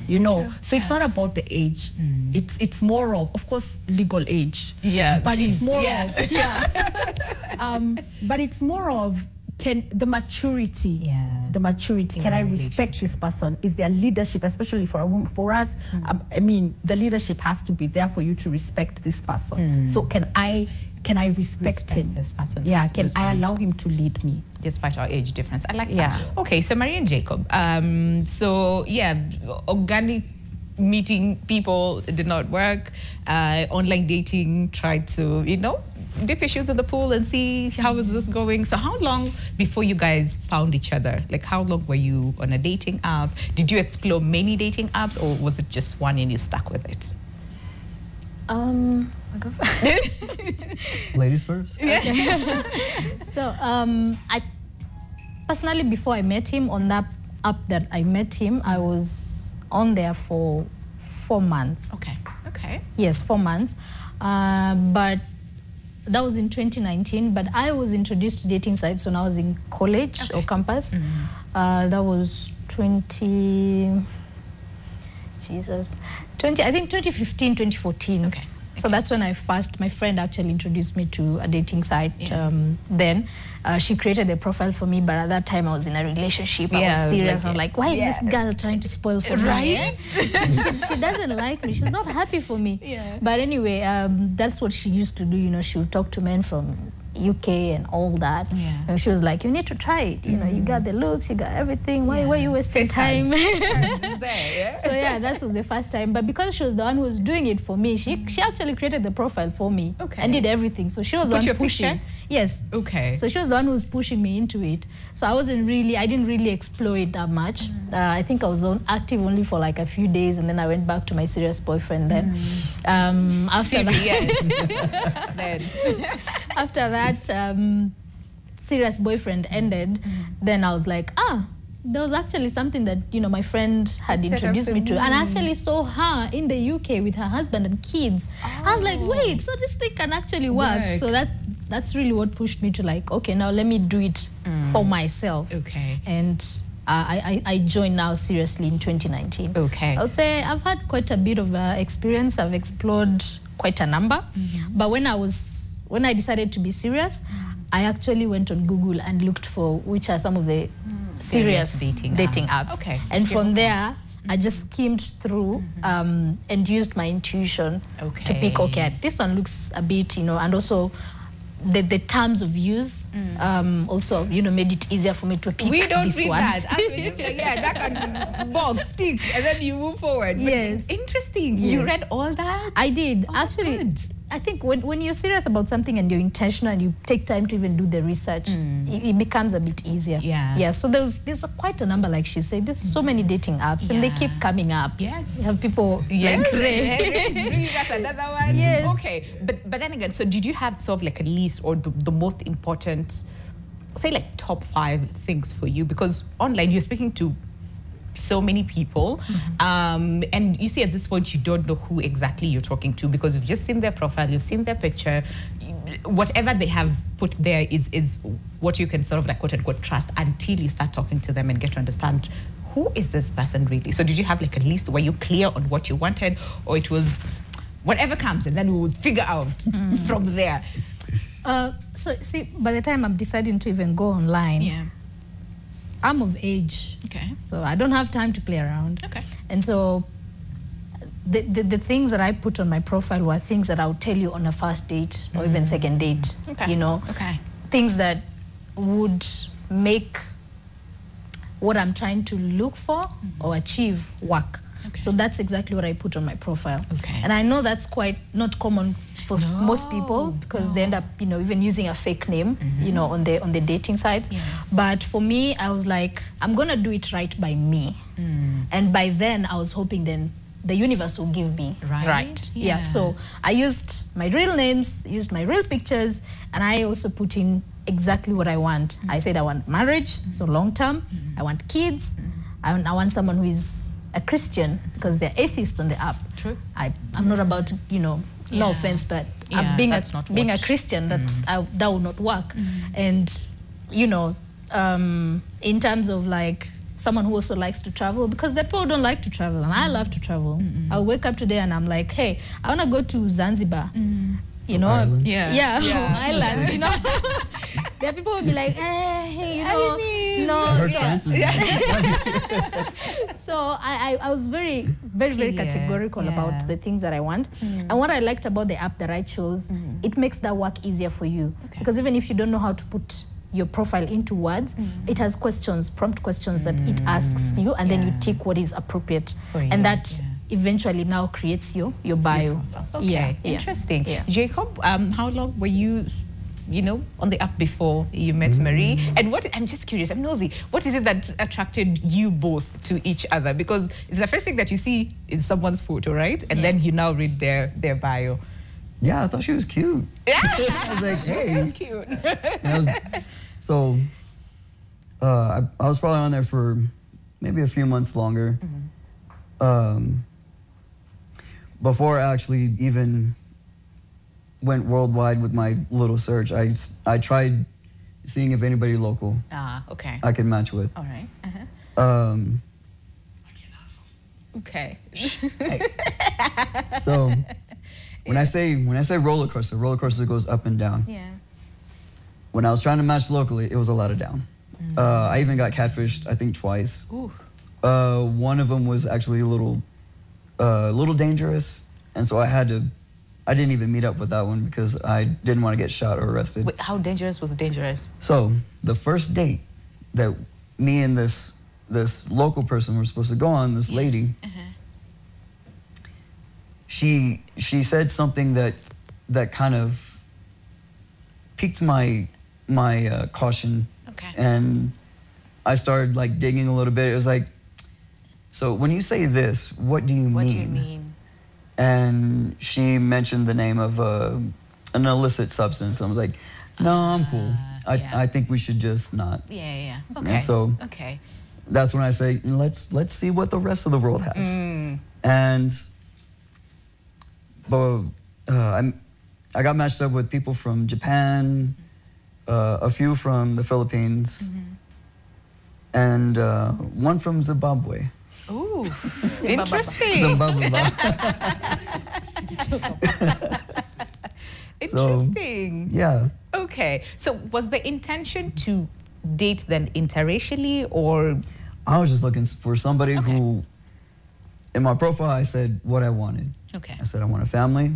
You know, so it's not about the age. It's more of course, legal age. But it's more of but it's more of the maturity. The maturity. Can I respect this person? Is there leadership, especially for a woman? For us, I mean, the leadership has to be there for you to respect this person. So can I respect him? This person. Can I allow him to lead me? Despite our age difference. I like that. Okay, so Marie and Jacob. So yeah, organic meeting people did not work. Online dating, tried to, you know, dip your shoes in the pool and see how is this going. So how long before you guys found each other? Like, how long were you on a dating app? Did you explore many dating apps, or was it just one and you stuck with it? Ladies first. So I personally, before I met him, on that app that I met him, I was on there for 4 months. Okay. Yes, 4 months. But that was in 2019. But I was introduced to dating sites when I was in college or campus. That was 2015, 2014. So that's when my friend actually introduced me to a dating site. Then she created a profile for me, but at that time I was in a relationship. I was serious. I was like, why is this girl trying to spoil for me? She doesn't like me. She's not happy for me. But anyway, that's what she used to do. You know, she would talk to men from UK and all that. And she was like, you need to try it. You know, you got the looks, you got everything. Why you wasting time? So yeah, that was the first time. But because she was the one who was doing it for me, she actually created the profile for me and did everything. So she was the one pushing. Yes. So she was the one who was pushing me into it. So I didn't really explore it that much. I think I was active only for like a few days, and then I went back to my serious boyfriend then. After that, serious boyfriend ended, then I was like, there was actually something that, you know, my friend had introduced me to, and I actually saw her in the UK with her husband and kids. I was like, wait, so this thing can actually work. So that's really what pushed me to like, okay, now let me do it for myself. And I joined now seriously in 2019. I would say I've had quite a bit of experience. I've explored quite a number, but when I decided to be serious, I actually went on Google and looked for which are some of the serious dating apps. And from there, I just skimmed through and used my intuition to pick, this one looks a bit, you know, and also the terms of use also, you know, made it easier for me to pick this one. We don't read that. Just like, that can box, stick, and then you move forward. But interesting. You read all that? I did. Actually, good. I think when you're serious about something and you're intentional and you take time to even do the research, it becomes a bit easier. So there's quite a number, like she said. There's so many dating apps and they keep coming up. You have people like Ray. That's another one. Okay, but then again, so did you have sort of like a list or the most important, say like top 5 things for you? Because online you're speaking to so many people, and you see at this point you don't know who exactly you're talking to, because you've just seen their profile, you've seen their picture, whatever they have put there is what you can sort of like quote unquote trust, until you start talking to them and get to understand who is this person really. So did you have like a list? Were you clear on what you wanted, or it was whatever comes and then we would figure out from there? So see, by the time I'm deciding to even go online, I'm of age, so I don't have time to play around. And so the things that I put on my profile were things that I would tell you on a first date or even second date. You know, things that would make what I'm trying to look for or achieve work. Okay. So that's exactly what I put on my profile. Okay. And I know that's quite not common for most people, because they end up, you know, even using a fake name, you know, on the dating sites. Yeah. But for me, I was like, I'm gonna do it right by me. And by then, I was hoping then the universe will give me right. Yeah. So I used my real names, used my real pictures, and I also put in exactly what I want. I said I want marriage, so long term. I want kids. I want someone who is a Christian, because they're atheists on the app. True. I'm not about to, you know, no offense, but being a Christian, that would not work. And, you know, in terms of like someone who also likes to travel, because the people don't like to travel, and I love to travel. I'll wake up today and I'm like, hey, I want to go to Zanzibar. You know, Ireland. Island, you know. There are people who will be like, hey, you know, I heard France is So I was very categorical about the things that I want. And what I liked about the app that I chose, it makes that work easier for you. Because even if you don't know how to put your profile into words, it has questions, prompt questions that it asks you, and then you tick what is appropriate. And that eventually now creates your bio. Okay, interesting. Jacob, how long were you, you know, on the app before you met Marie? And what, I'm just curious, I'm nosy, what is it that attracted you both to each other? Because it's the first thing that you see is someone's photo, right? And then you now read their bio. Yeah, I thought she was cute. I was like, hey. That's cute. I was probably on there for maybe a few months longer. Before I actually even went worldwide with my little search, I tried seeing if anybody local I could match with. All right. Okay. So when I say roller coaster goes up and down. Yeah. When I was trying to match locally, it was a lot of down. I even got catfished, I think, twice. Ooh. One of them was actually a little dangerous, and so I didn't even meet up with that one because I didn't want to get shot or arrested. Wait, how dangerous was dangerous? So the first date that me and this local person were supposed to go on, this lady, she said something that kind of piqued my caution. Okay. And I started like digging a little bit. It was like, so when you say this, what do you mean? What do you mean? And she mentioned the name of an illicit substance. I was like, no, I'm cool. I think we should just not. Yeah. Okay. And so okay. That's when I say, let's see what the rest of the world has. I got matched up with people from Japan, a few from the Philippines, and one from Zimbabwe. Ooh, interesting. Zimbabwe. Interesting. So, yeah. Okay. So was the intention to date then interracially, or? I was just looking for somebody who, in my profile, I said what I wanted. Okay. I said I want a family.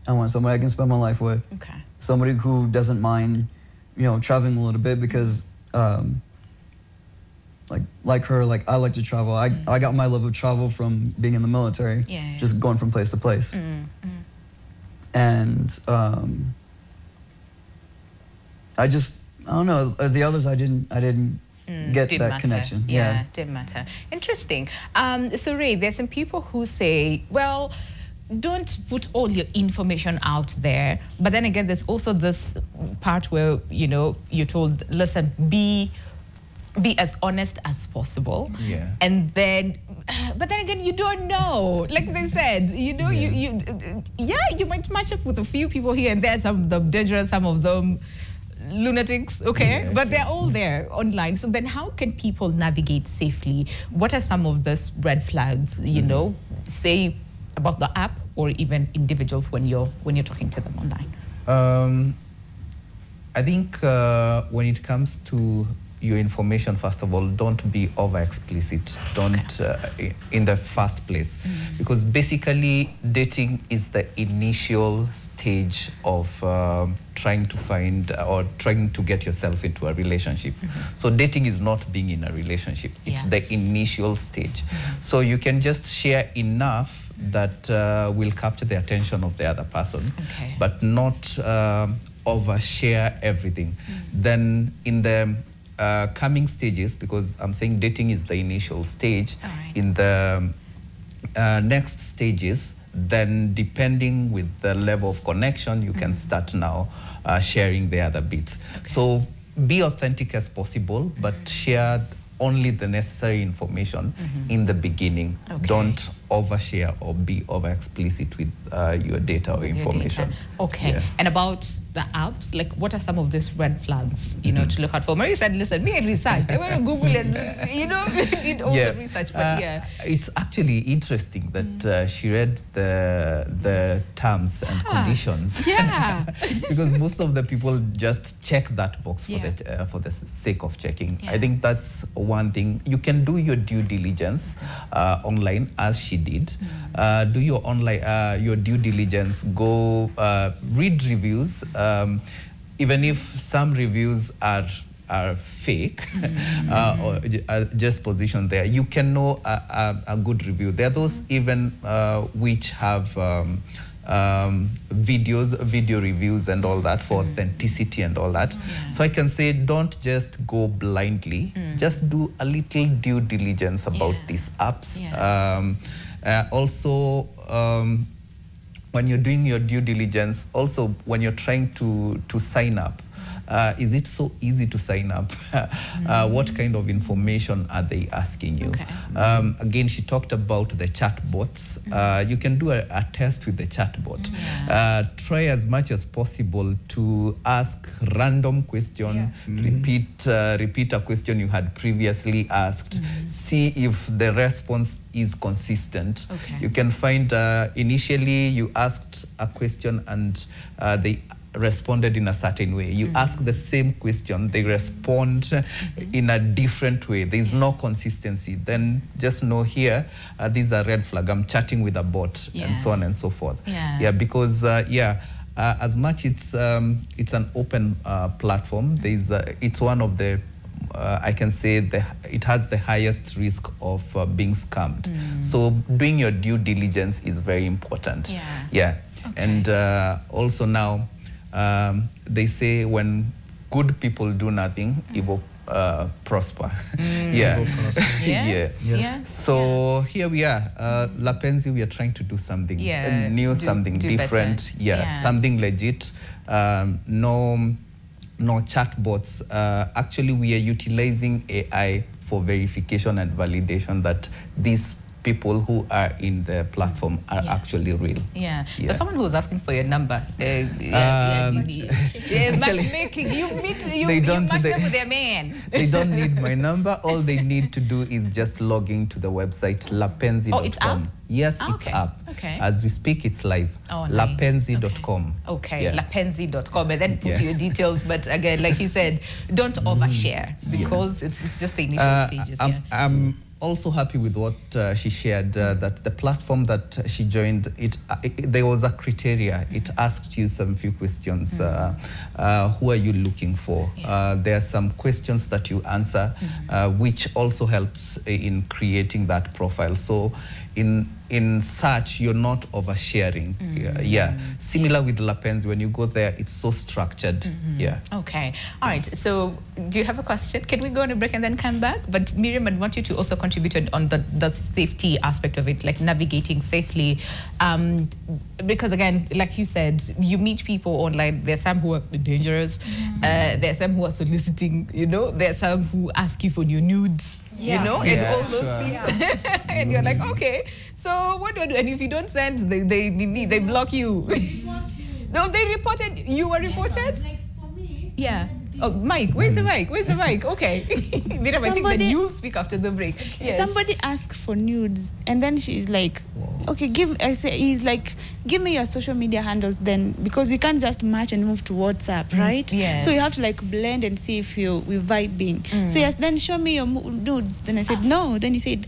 I want somebody I can spend my life with. Okay. Somebody who doesn't mind, you know, traveling a little bit because, like her, like I like to travel. I got my love of travel from being in the military. Just going from place to place. And I don't know. The others I didn't get that connection. Yeah, didn't matter. Interesting. So Ray, there's some people who say, well, don't put all your information out there. But then again, there's also this part where, you know, you're told, listen, be as honest as possible. Yeah. And then, but then again, you don't know. Like they said, you know, you might match up with a few people here and there, some of them dangerous, some of them lunatics, okay? But they're all there online. So then how can people navigate safely? What are some of those red flags, you know, say about the app or even individuals when you're talking to them online? I think when it comes to your information, first of all, don't be over explicit. Don't in the first place, because basically dating is the initial stage of trying to find or trying to get yourself into a relationship. So dating is not being in a relationship. It's the initial stage. So you can just share enough that will capture the attention of the other person, but not overshare everything. Then in the coming stages, because I'm saying dating is the initial stage, in the next stages, then depending with the level of connection, you can start now sharing the other bits. So be authentic as possible, but share only the necessary information in the beginning. Don't overshare or be over explicit with your data or information. And about the apps, like what are some of these red flags, you know, to look out for? Marie said, listen, me and researched. I went to Google and, you know, did all the research, but it's actually interesting that she read the terms and conditions. Because most of the people just check that box for the sake of checking. I think that's one thing. You can do your due diligence online, as she did. Do your online your due diligence. Go read reviews, even if some reviews are fake or just positioned there. You can know a good review. There are those even which have video reviews and all that for authenticity and all that. So I can say don't just go blindly. Just do a little due diligence about these apps. Also, when you're doing your due diligence, also when you're trying to sign up, is it so easy to sign up? What kind of information are they asking you? Again, she talked about the chatbots. You can do a test with the chatbot. Try as much as possible to ask random question, repeat a question you had previously asked, see if the response is consistent. You can find initially you asked a question and they responded in a certain way. You ask the same question, they respond in a different way. There is no consistency. Then just know here, these are red flag. I'm chatting with a bot and so on and so forth. Because as much it's an open platform, it's one of the I can say it has the highest risk of being scammed. So doing your due diligence is very important. And also now, they say when good people do nothing, evil prosper. So here we are, Lapenzi, we are trying to do something new, something different, something legit. No chatbots. Actually, we are utilizing AI for verification and validation that these people who are in the platform are actually real. But someone who was asking for your number, matchmaking, you match them with their man. They don't need my number. All they need to do is just log into the website lapenzi.com. Oh, it's up? Yes, it's up. As we speak, it's live. Lapenzi.com. Lapenzi.com, and then put your details. But again, like he said, don't overshare because it's just the initial stages. I'm also happy with what she shared, that the platform that she joined, there was a criteria. It asked you some few questions. Who are you looking for? There are some questions that you answer, which also helps in creating that profile. So in search, you're not oversharing. Similar with Lapenzi, when you go there, it's so structured. Okay. All right. So do you have a question? Can we go on a break and then come back? But Miriam, I want you to also contribute on the safety aspect of it, like navigating safely. Because again, like you said, you meet people online. There's some who are dangerous. There's some who are soliciting, you know. There's some who ask you for your nudes. You know, and all those things. And you're like, okay, so what do I do? And if you don't send, they block you. No, they reported. You were reported? Like for me, Oh, Mike, where's the mic? Where's the mic? Okay. Miriam, I think that you'll speak after the break. Yes. Somebody asked for nudes, and then she's like, okay, he's like, give me your social media handles then, because we can't just match and move to WhatsApp, right? Yes. So you have to like blend and see if we're vibing. So yes, then show me your nudes. Then I said, no. Then he said,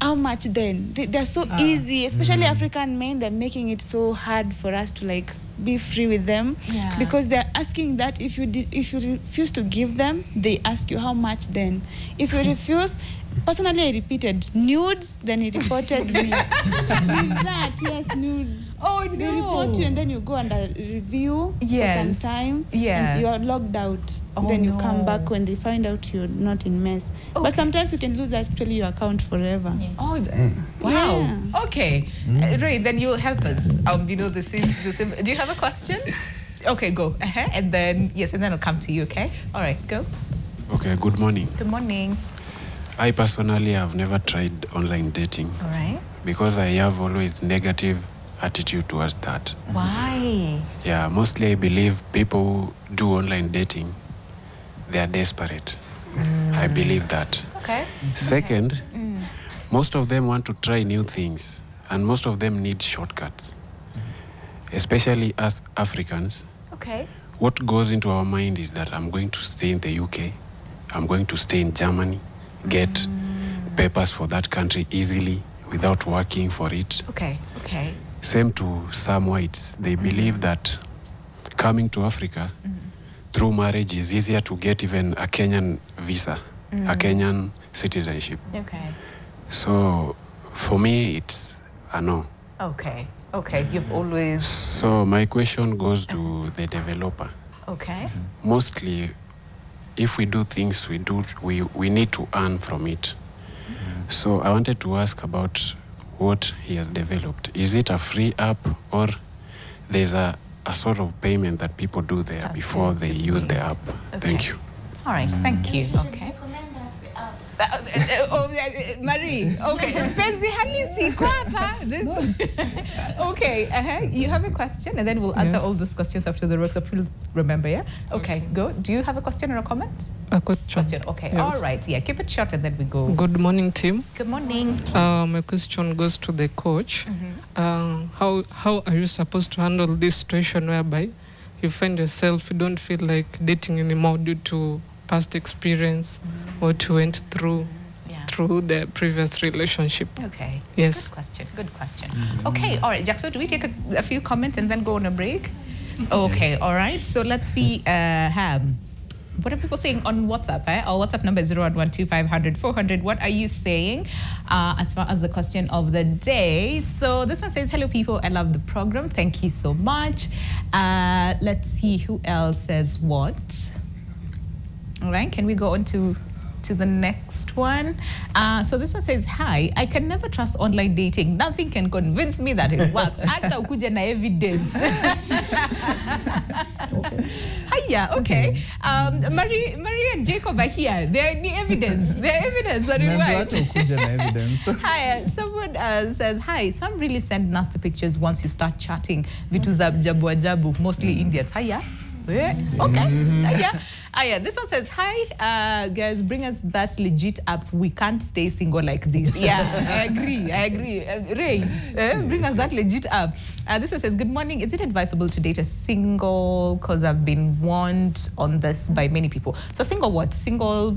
how much then? They're so easy, especially African men. They're making it so hard for us to like be free with them, because they're asking that if you refuse to give them, they ask you how much then. If you refuse, personally I repeated nudes, then he reported me. With that, yes, nudes. Oh no. They report you and then you go under review for some time. And you're logged out. Then you come back when they find out you're not in mess. But sometimes you can lose actually your account forever. Oh, wow. Yeah. Okay. Ray, then you'll help us. You know, the same. Do you have a question? Okay, go. And then, yes, and then I'll come to you, okay? All right, go. Okay, good morning. Good morning. I personally have never tried online dating. All right. Because I have always negative attitude towards that. Why? Yeah, mostly I believe people who do online dating, they are desperate. I believe that. Okay. Second, most of them want to try new things, and most of them need shortcuts. Especially as Africans. Okay. What goes into our mind is that I'm going to stay in the UK, I'm going to stay in Germany, get papers for that country easily without working for it. Okay, okay. Same to some whites. They believe that coming to Africa through marriage is easier to get even a Kenyan visa, a Kenyan citizenship. Okay. So for me, it's a no. Okay, okay. You've always... So my question goes to the developer. Okay. Mostly, if we do things we need to earn from it. So I wanted to ask about what he has developed. Is it a free app, or there's a sort of payment that people do there before they use the app? Okay. Thank you. All right, thank you. Okay. Marie, okay. Okay, you have a question, and then we'll answer all those questions after the workshop. Remember, yeah? Okay, go. Do you have a question or a comment? A question. Okay, yes. All right. Yeah, keep it short, and then we go. Good morning, team. Good morning. My question goes to the coach. How are you supposed to handle this situation whereby you find yourself, you don't feel like dating anymore due to past experience, what you went through the previous relationship? Okay. Yes. Good question. Good question. Okay. All right, Jackson, do we take a few comments and then go on a break? Okay. All right. So let's see. What are people saying on WhatsApp? Our WhatsApp number is 0112500 400. What are you saying as far as the question of the day? So this one says, hello people, I love the program. Thank you so much. Let's see who else says what. All right, can we go on to the next one? So this one says, hi, I can never trust online dating. Nothing can convince me that it works. Hata ukuja na evidence. Hiya, okay. Marie and Jacob are here. They're the evidence. They're evidence that it works. Hi, someone says, hi, some really send nasty pictures once you start chatting. Vitu za jabu ajabu, mostly Indians. Hiya. Okay. Yeah. This one says, hi, guys, bring us that legit app. We can't stay single like this. Yeah, I agree. Ray, bring us that legit app. This one says, good morning. Is it advisable to date a single? Because I've been warned on this by many people. So single what? Single...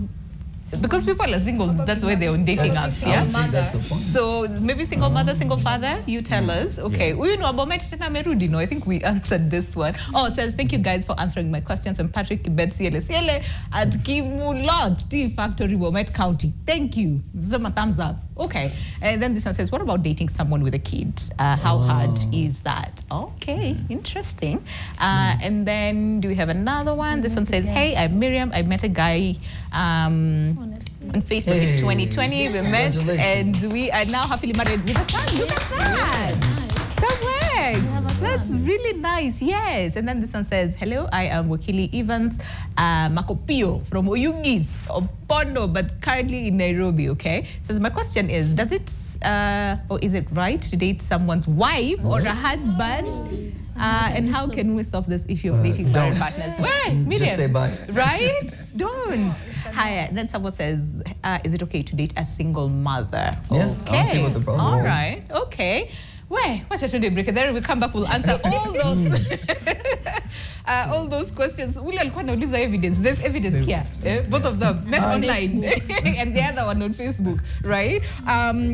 Because people are single, that's why they're on dating apps, yeah? So maybe single mother, single father, you tell us. Okay. No, I think we answered this one. Oh, it says, thank you guys for answering my questions. I'm Patrick Kibet, CLA at Kimulot, Tea Factory, Bomet County. Thank you. Thumbs up. Okay. And then this one says, what about dating someone with a kid? How hard is that? Okay, interesting. And then do we have another one? This one says, hey, I'm Miriam. I met a guy on Facebook in 2020. We met and we are now happily married with a son. Look at that. That works. that's really nice. Yes. And then this one says, hello, I am Wakili Evans Makopio from Oyugis, Opondo, but currently in Nairobi, okay? Says, my question is, does it, or is it right to date someone's wife or a husband? And how can we solve this issue of dating married partners? Wait, Miriam. Just say bye. Right? Don't. Hi. Then someone says, is it okay to date a single mother? Yeah, okay. I don't see what the problem is. All right. Okay. Wait, what's your today break? Then we come back, we'll answer all those questions. Ule alikuwa anauliza evidence. There's evidence here. Both of them met online and the other one on Facebook, right?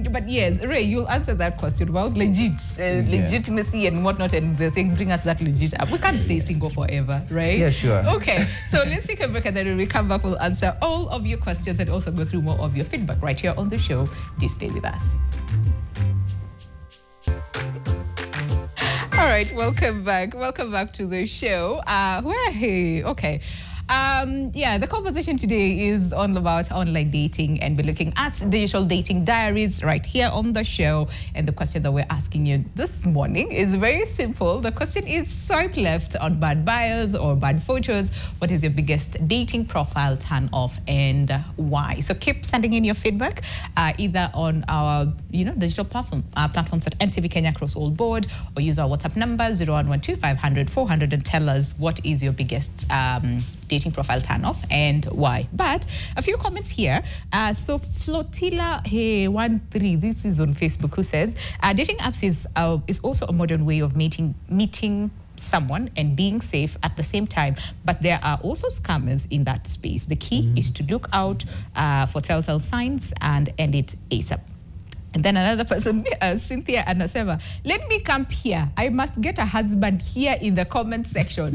But yes, Ray, you'll answer that question about legitimacy and whatnot, and they're saying bring us that legit up. We can't stay single forever, right? Yeah, sure. Okay, so let's take a break and then when we come back, we'll answer all of your questions and also go through more of your feedback right here on the show. Do stay with us. All right, welcome back. Welcome back to the show. Okay. Yeah, the conversation today is all about online dating, and we're looking at digital dating diaries right here on the show. And the question that we're asking you this morning is very simple. The question is, swipe left on bad bios or bad photos. What is your biggest dating profile turn off and why? So keep sending in your feedback either on our digital platforms at NTV Kenya across all board, or use our WhatsApp number 0112 500 400 and tell us what is your biggest dating profile turn off and why. But a few comments here. So Flotilla 13, this is on Facebook, who says dating apps is also a modern way of meeting someone and being safe at the same time, but there are also scammers in that space. The key is to look out for telltale signs and end it ASAP. And then another person, Cynthia Anasema, let me camp here. I must get a husband here in the comment section on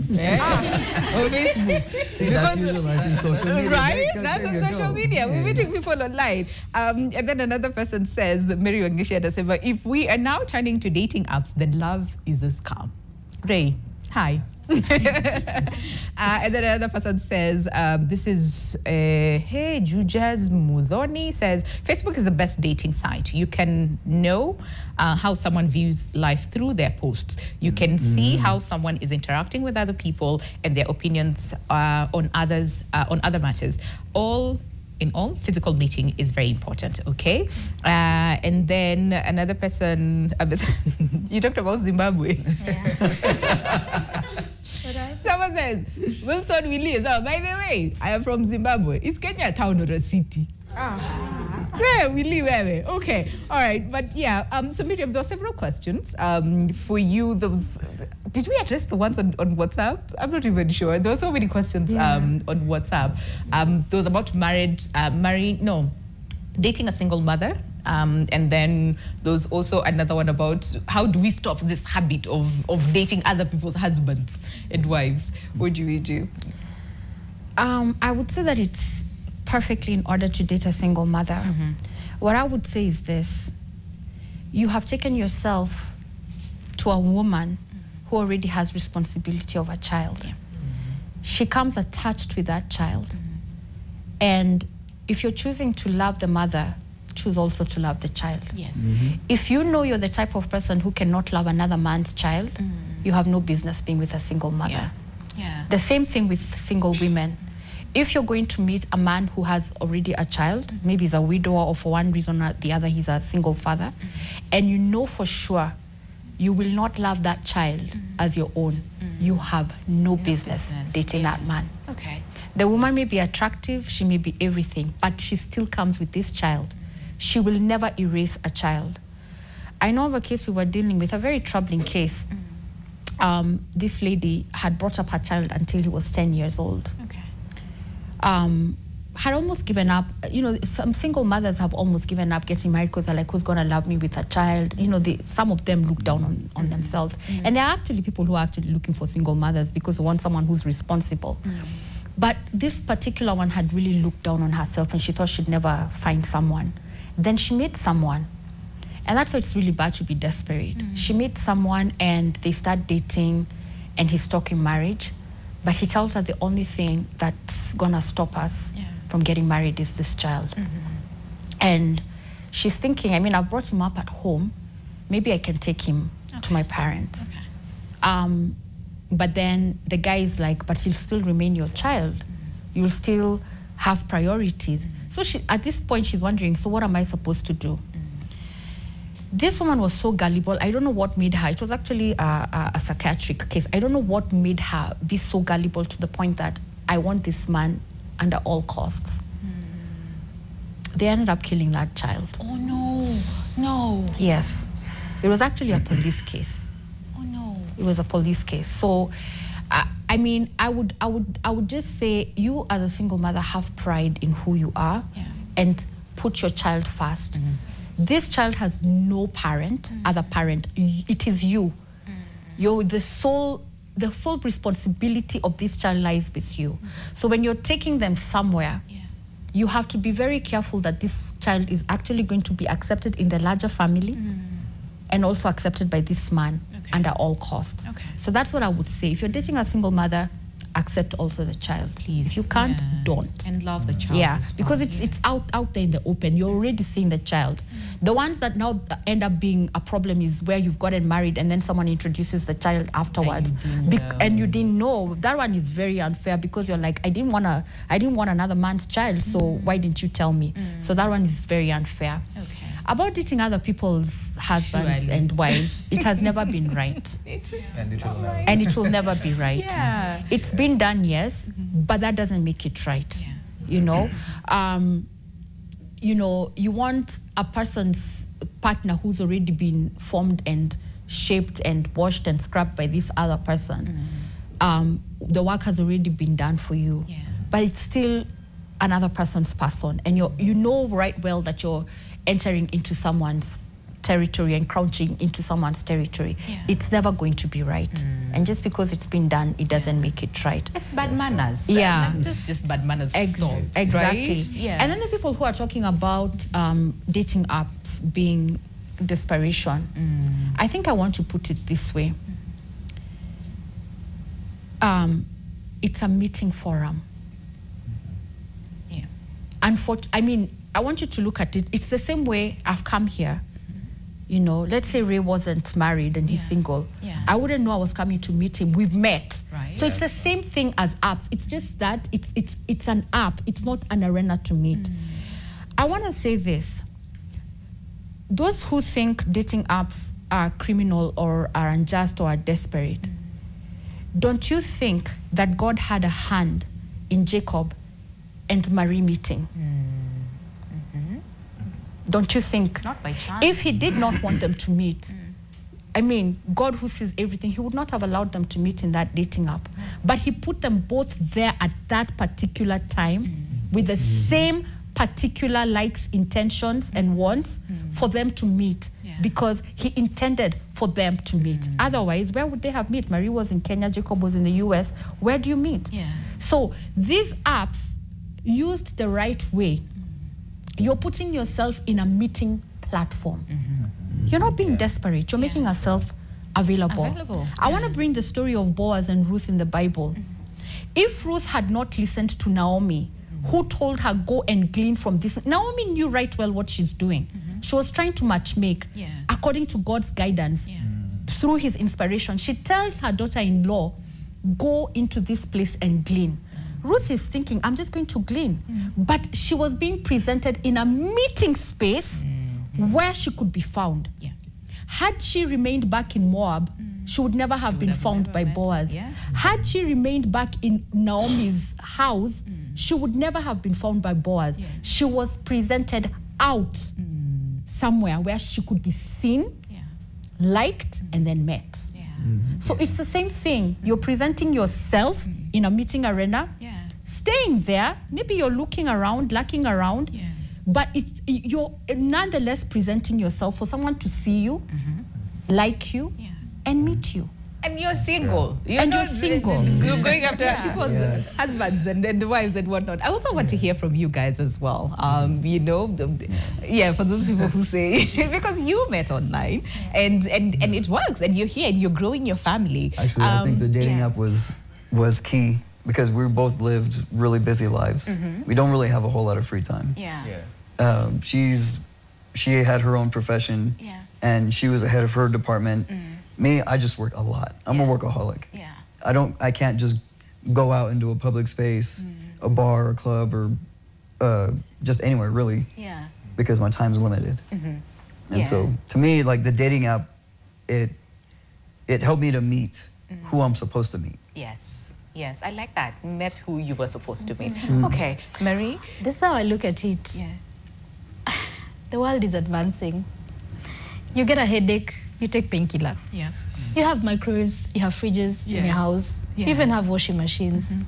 Facebook. See, that's utilizing social media. Right? That's on social media. We're meeting people online. And then another person says, Mary Wangishi Anasema, if we are now turning to dating apps, then love is a scam. Ray, hi. And then another person says, this is, hey, Jujas Mudhoni says, Facebook is the best dating site. You can know how someone views life through their posts. You can see how someone is interacting with other people and their opinions on other matters. In all, physical meeting is very important, okay? And then another person, you talked about Zimbabwe. Yeah. Someone says, Wilson Willie, by the way, I am from Zimbabwe. Is Kenya a town or a city? Where we live, where? Okay, all right. But yeah, so Miriam, there were several questions for you. Did we address the ones on WhatsApp? I'm not even sure. There were so many questions on WhatsApp. There was about dating a single mother. And then there's also another one about how do we stop this habit of dating other people's husbands and wives? What do we do? I would say that it's perfectly in order to date a single mother. What I would say is this: you have taken yourself to a woman who already has responsibility of a child. She comes attached with that child. And if you're choosing to love the mother, choose also to love the child. Yes. If you know you're the type of person who cannot love another man's child, you have no business being with a single mother. Yeah. The same thing with single women. If you're going to meet a man who has already a child, maybe he's a widower or for one reason or the other he's a single father, and you know for sure you will not love that child as your own, you have no business dating that man. Okay. The woman may be attractive, she may be everything, but she still comes with this child. She will never erase a child. I know of a case we were dealing with, a very troubling case. This lady had brought up her child until he was 10 years old. Okay. Had almost given up. You know, some single mothers have almost given up getting married because they're like, who's going to love me with a child? You know, some of them look down on themselves. And there are actually people who are actually looking for single mothers because they want someone who's responsible. But this particular one had really looked down on herself and she thought she'd never find someone. Then she met someone. And that's why it's really bad to be desperate. She meets someone and they start dating and he's talking marriage. But he tells her the only thing that's gonna stop us from getting married is this child. And she's thinking, I mean, I've brought him up at home. Maybe I can take him to my parents. But then the guy is like, but he'll still remain your child. You'll still have priorities. So at this point, she's wondering, so what am I supposed to do? This woman was so gullible. I don't know what made her. It was actually a psychiatric case. I don't know what made her be so gullible to the point that I want this man under all costs. They ended up killing that child. Oh, no. No. Yes. It was actually a police case. Oh, no. It was a police case. So, I mean, I would just say, you as a single mother have pride in who you are and put your child first. This child has no parent, other parent. It is you. You're the sole responsibility of this child lies with you. So when you're taking them somewhere, you have to be very careful that this child is actually going to be accepted in the larger family and also accepted by this man under all costs. So that's what I would say. If you're dating a single mother, accept also the child. Please. If you can't, don't. And love the child. Yeah, as well. because it's out there in the open. You're already seeing the child. The ones that now end up being a problem is where you've gotten married and then someone introduces the child afterwards. And you didn't know. That one is very unfair because you're like, I didn't want another man's child, so why didn't you tell me? So that one is very unfair. About dating other people's husbands and wives, it has never been right. And it will never be right. It's been done, yes, but that doesn't make it right. You know, you want a person's partner who's already been formed and shaped and washed and scrubbed by this other person. The work has already been done for you, but it's still another person's person, and you know right well that you're entering into someone's territory and crouching into someone's territory. It's never going to be right. And just because it's been done, it doesn't make it right. It's bad manners. Yeah. Just bad manners. Exactly. Right? Yeah. And then the people who are talking about dating apps being desperation, I think I want to put it this way. It's a meeting forum. I mean, I want you to look at it. It's the same way I've come here. You know, let's say Ray wasn't married and he's single. I wouldn't know I was coming to meet him. We've met. So it's the same thing as apps. It's just that it's an app. It's not an arena to meet. I want to say this. Those who think dating apps are criminal or are unjust or are desperate, don't you think that God had a hand in Jacob and Marie meeting? Don't you think? It's not by chance. If he did not want them to meet, I mean, God who sees everything, he would not have allowed them to meet in that dating app. But he put them both there at that particular time with the same particular likes, intentions, and wants for them to meet because he intended for them to meet. Otherwise, where would they have met? Marie was in Kenya, Jacob was in the US. Where do you meet? So these apps, used the right way, you're putting yourself in a meeting platform. You're not being desperate. You're making yourself available. I want to bring the story of Boaz and Ruth in the Bible. If Ruth had not listened to Naomi, who told her, go and glean from this, Naomi knew right well what she's doing. She was trying to matchmake according to God's guidance through his inspiration. She tells her daughter-in-law, go into this place and glean. Ruth is thinking, I'm just going to glean. But she was being presented in a meeting space where she could be found. Had she remained back in Moab, she would never have been found by Boaz. Had she remained back in Naomi's house, she would never have been found by Boaz. She was presented out somewhere where she could be seen, liked, and then met. So it's the same thing. You're presenting yourself in a meeting arena, staying there. Maybe you're looking around, looking around, but you're nonetheless presenting yourself for someone to see you, like you, and meet you. And you're single. You're single. You're going after people's husbands and wives and whatnot. I also want to hear from you guys as well. You know, for those people who say, because you met online and it works and you're here and you're growing your family. Actually, I think the dating app was key because we both lived really busy lives. We don't really have a whole lot of free time. She had her own profession and she was ahead of her department. Me, I just work a lot. I'm a workaholic. Yeah. I can't just go out into a public space, a bar or club or just anywhere really. Yeah. Because my time's limited. And so to me, like the dating app, it helped me to meet who I'm supposed to meet. Yes. Yes, I like that. Met who you were supposed to meet. Okay, Marie? This is how I look at it. Yeah. The world is advancing. You get a headache, you take painkiller. Yes. You have microwaves, you have fridges in your house. You even have washing machines.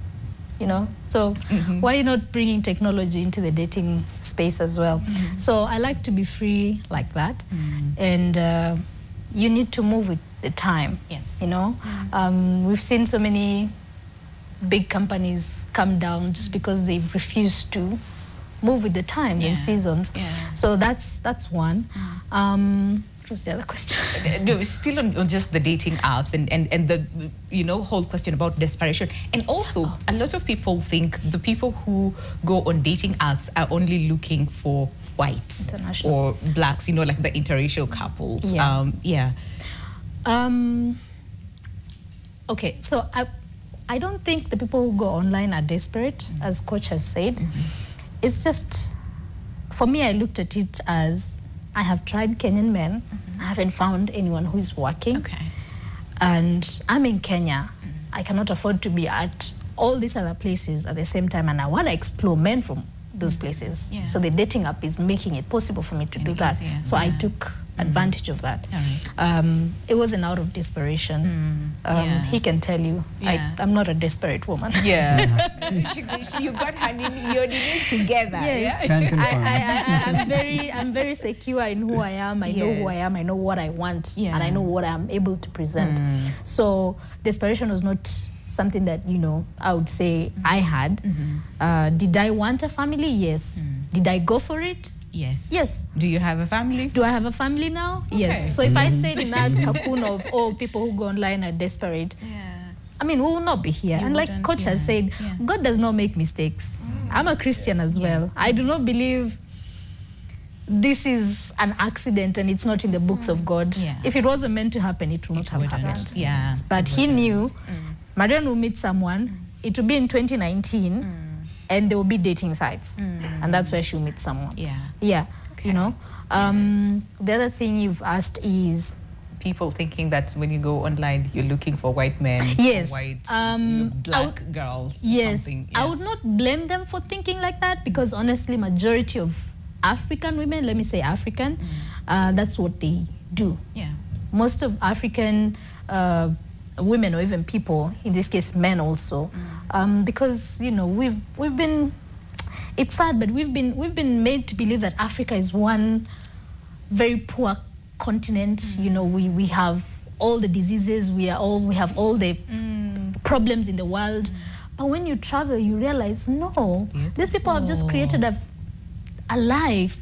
You know, so why not bringing technology into the dating space as well? So I like to be free like that, and you need to move with the time. Yes. You know, we've seen so many big companies come down just because they've refused to move with the times and seasons. So that's one. What's the other question? No, still on just the dating apps and the whole question about desperation. And also, a lot of people think the people who go on dating apps are only looking for whites or blacks, like the interracial couples. Okay, so I don't think the people who go online are desperate, as Coach has said. It's just, for me, I looked at it as, I have tried Kenyan men. I haven't found anyone who is working. Okay. And I'm in Kenya. I cannot afford to be at all these other places at the same time, and I want to explore men from those places. So the dating app is making it possible for me to do that. So I took advantage of that. It wasn't out of desperation. He can tell you, I'm not a desperate woman. You got your knees together. Yes. I'm very secure in who I am. I know who I am. I know what I want, and I know what I'm able to present. So desperation was not something that I would say I had. Did I want a family? Yes. Did I go for it? Yes. Yes. Do you have a family? Do I have a family now? Okay. Yes. So if I stayed in that cocoon of people who go online are desperate, I mean, we will not be here. And like Coach has said, God does not make mistakes. I'm a Christian as well. I do not believe this is an accident and it's not in the books of God. If it wasn't meant to happen, it would not have happened. But he knew Marian will meet someone, it will be in 2019, and there will be dating sites. And that's where she'll meet someone. Okay. The other thing you've asked is people thinking that when you go online, you're looking for white men, white, black girls. Yes. I would not blame them for thinking like that, because honestly, majority of African women, let me say African, that's what they do. Most of African women, or even people, in this case men also, because we've been, it's sad, but we've been made to believe that Africa is one very poor continent. We have all the diseases, we have all the problems in the world. But when you travel, you realize, no, these people have just created a life,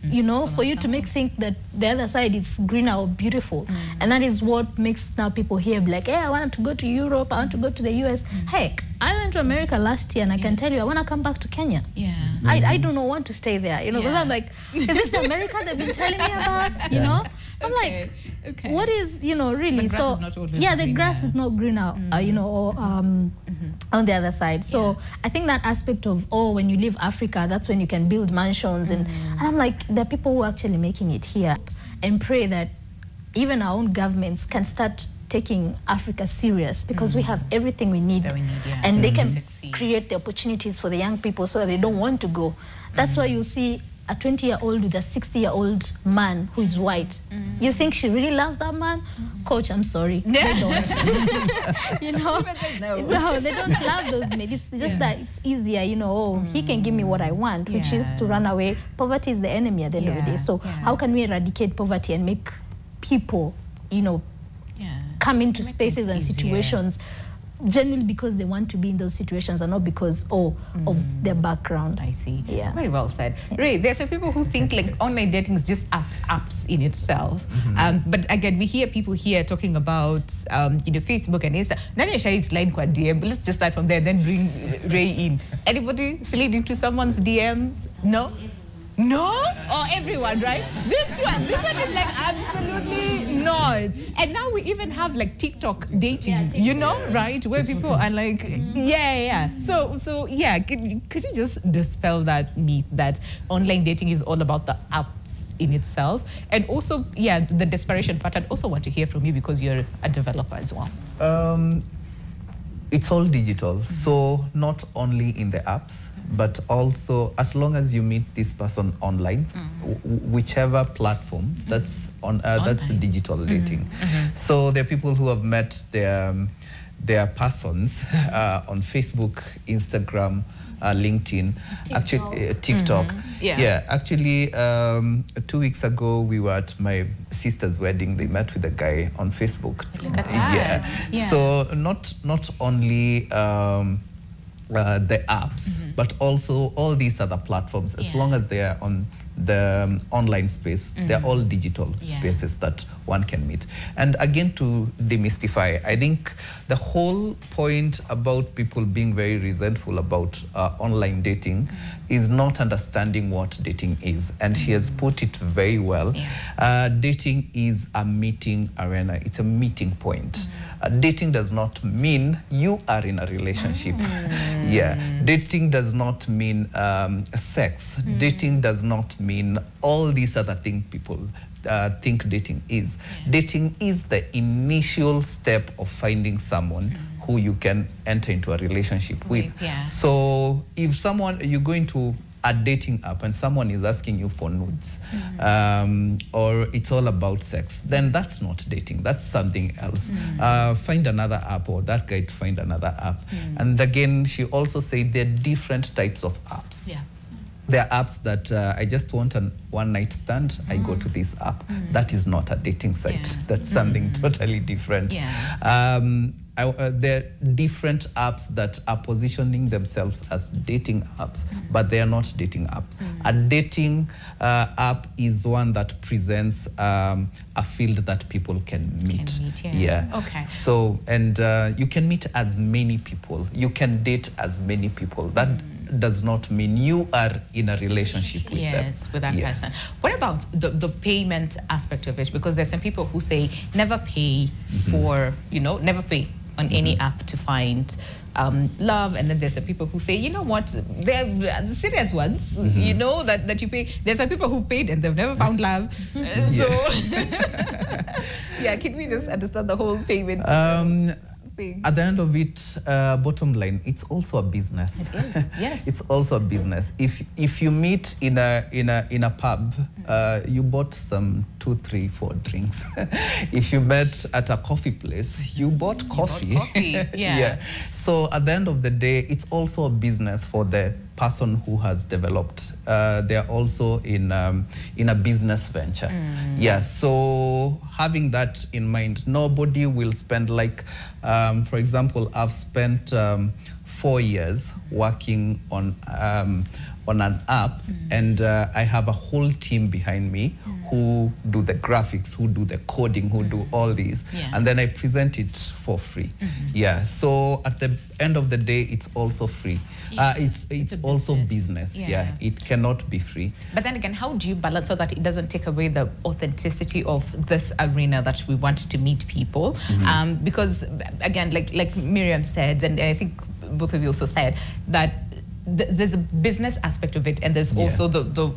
for you to think that the other side is greener or beautiful. And that is what makes now people here be like, hey, I want to go to Europe, I want to go to the US. Heck, I went to America last year and I can tell you, I want to come back to Kenya. I do not want to stay there, because I'm like, is this the America they've been telling me about, I'm like, what is, really? The grass is not always the grass is not greener, on the other side. So I think that aspect of, when you leave Africa, that's when you can build mansions. And I'm like, there are people who are actually making it here, and pray that even our own governments can start taking Africa serious, because we have everything we need, and they can create the opportunities for the young people so that they don't want to go. That's why you'll see a 20-year-old with a 60-year-old man who is white. You think she really loves that man? Coach, I'm sorry. They don't. No, they don't love those men. It's just that it's easier, he can give me what I want, which is to run away. Poverty is the enemy at the end of the day. So how can we eradicate poverty and make people, come into spaces and situations genuinely because they want to be in those situations, and not because of their background. I see. Very well said. Ray, there's some people who think like online dating is just apps in itself. But again, we hear people here talking about Facebook and Insta. Nani share its line kwa DM, but let's just start from there, then bring Ray in. Anybody slid into someone's DMs? No? Or everyone, right? This one is like absolutely not. And now we even have like TikTok dating, you know, right? Where people are like, So yeah, could you just dispel that myth that online dating is all about the apps in itself? And also, the desperation part. I'd also want to hear from you because you're a developer as well. It's all digital, so not only in the apps, but also as long as you meet this person online, whichever platform, that's digital dating. So there are people who have met their persons on Facebook, Instagram, LinkedIn, actually TikTok. Actually 2 weeks ago we were at my sister's wedding. They met with a guy on Facebook. Look at that. So not only the apps, but also all these other platforms, as long as they are on the online space, they're all digital spaces that one can meet. And again, to demystify, I think the whole point about people being very resentful about online dating is not understanding what dating is. And she has put it very well. Dating is a meeting arena. It's a meeting point. Dating does not mean you are in a relationship. Dating does not mean sex. Dating does not mean all these other things people think dating is. Dating is the initial step of finding someone who you can enter into a relationship with. So if you're going to a dating app and someone is asking you for nudes, or it's all about sex, then that's not dating, that's something else. Find another app, or that guy to find another app. And again, she also said there are different types of apps. There are apps that I just want a one-night stand, I go to this app. That is not a dating site. That's something totally different. There are different apps that are positioning themselves as dating apps, but they are not dating apps. A dating app is one that presents a field that people can meet. Okay. So, and you can meet as many people. You can date as many people. That does not mean you are in a relationship with them. With that person. What about the payment aspect of it? Because there's some people who say never pay for, never pay on any app to find love, and then there's some people who say, you know what, they're the serious ones, that you pay. There's some people who've paid and they've never found love. Can we just understand the whole payment thing? At the end of it, bottom line, it's also a business. It is, yes. It's also a business. If you meet in a pub, you bought some 2, 3, 4 drinks. If you met at a coffee place, you bought coffee. So at the end of the day, it's also a business for the person who has developed. They're also in a business venture. So having that in mind, nobody will spend for example, I've spent 4 years working on an app, and I have a whole team behind me who do the graphics, who do the coding, who do all these, and then I present it for free. So at the end of the day, it's also free. It's also business. It cannot be free. But then again, how do you balance so that it doesn't take away the authenticity of this arena that we want to meet people? Because again, like Miriam said, and I think both of you also said, that there's a business aspect of it, and there's also the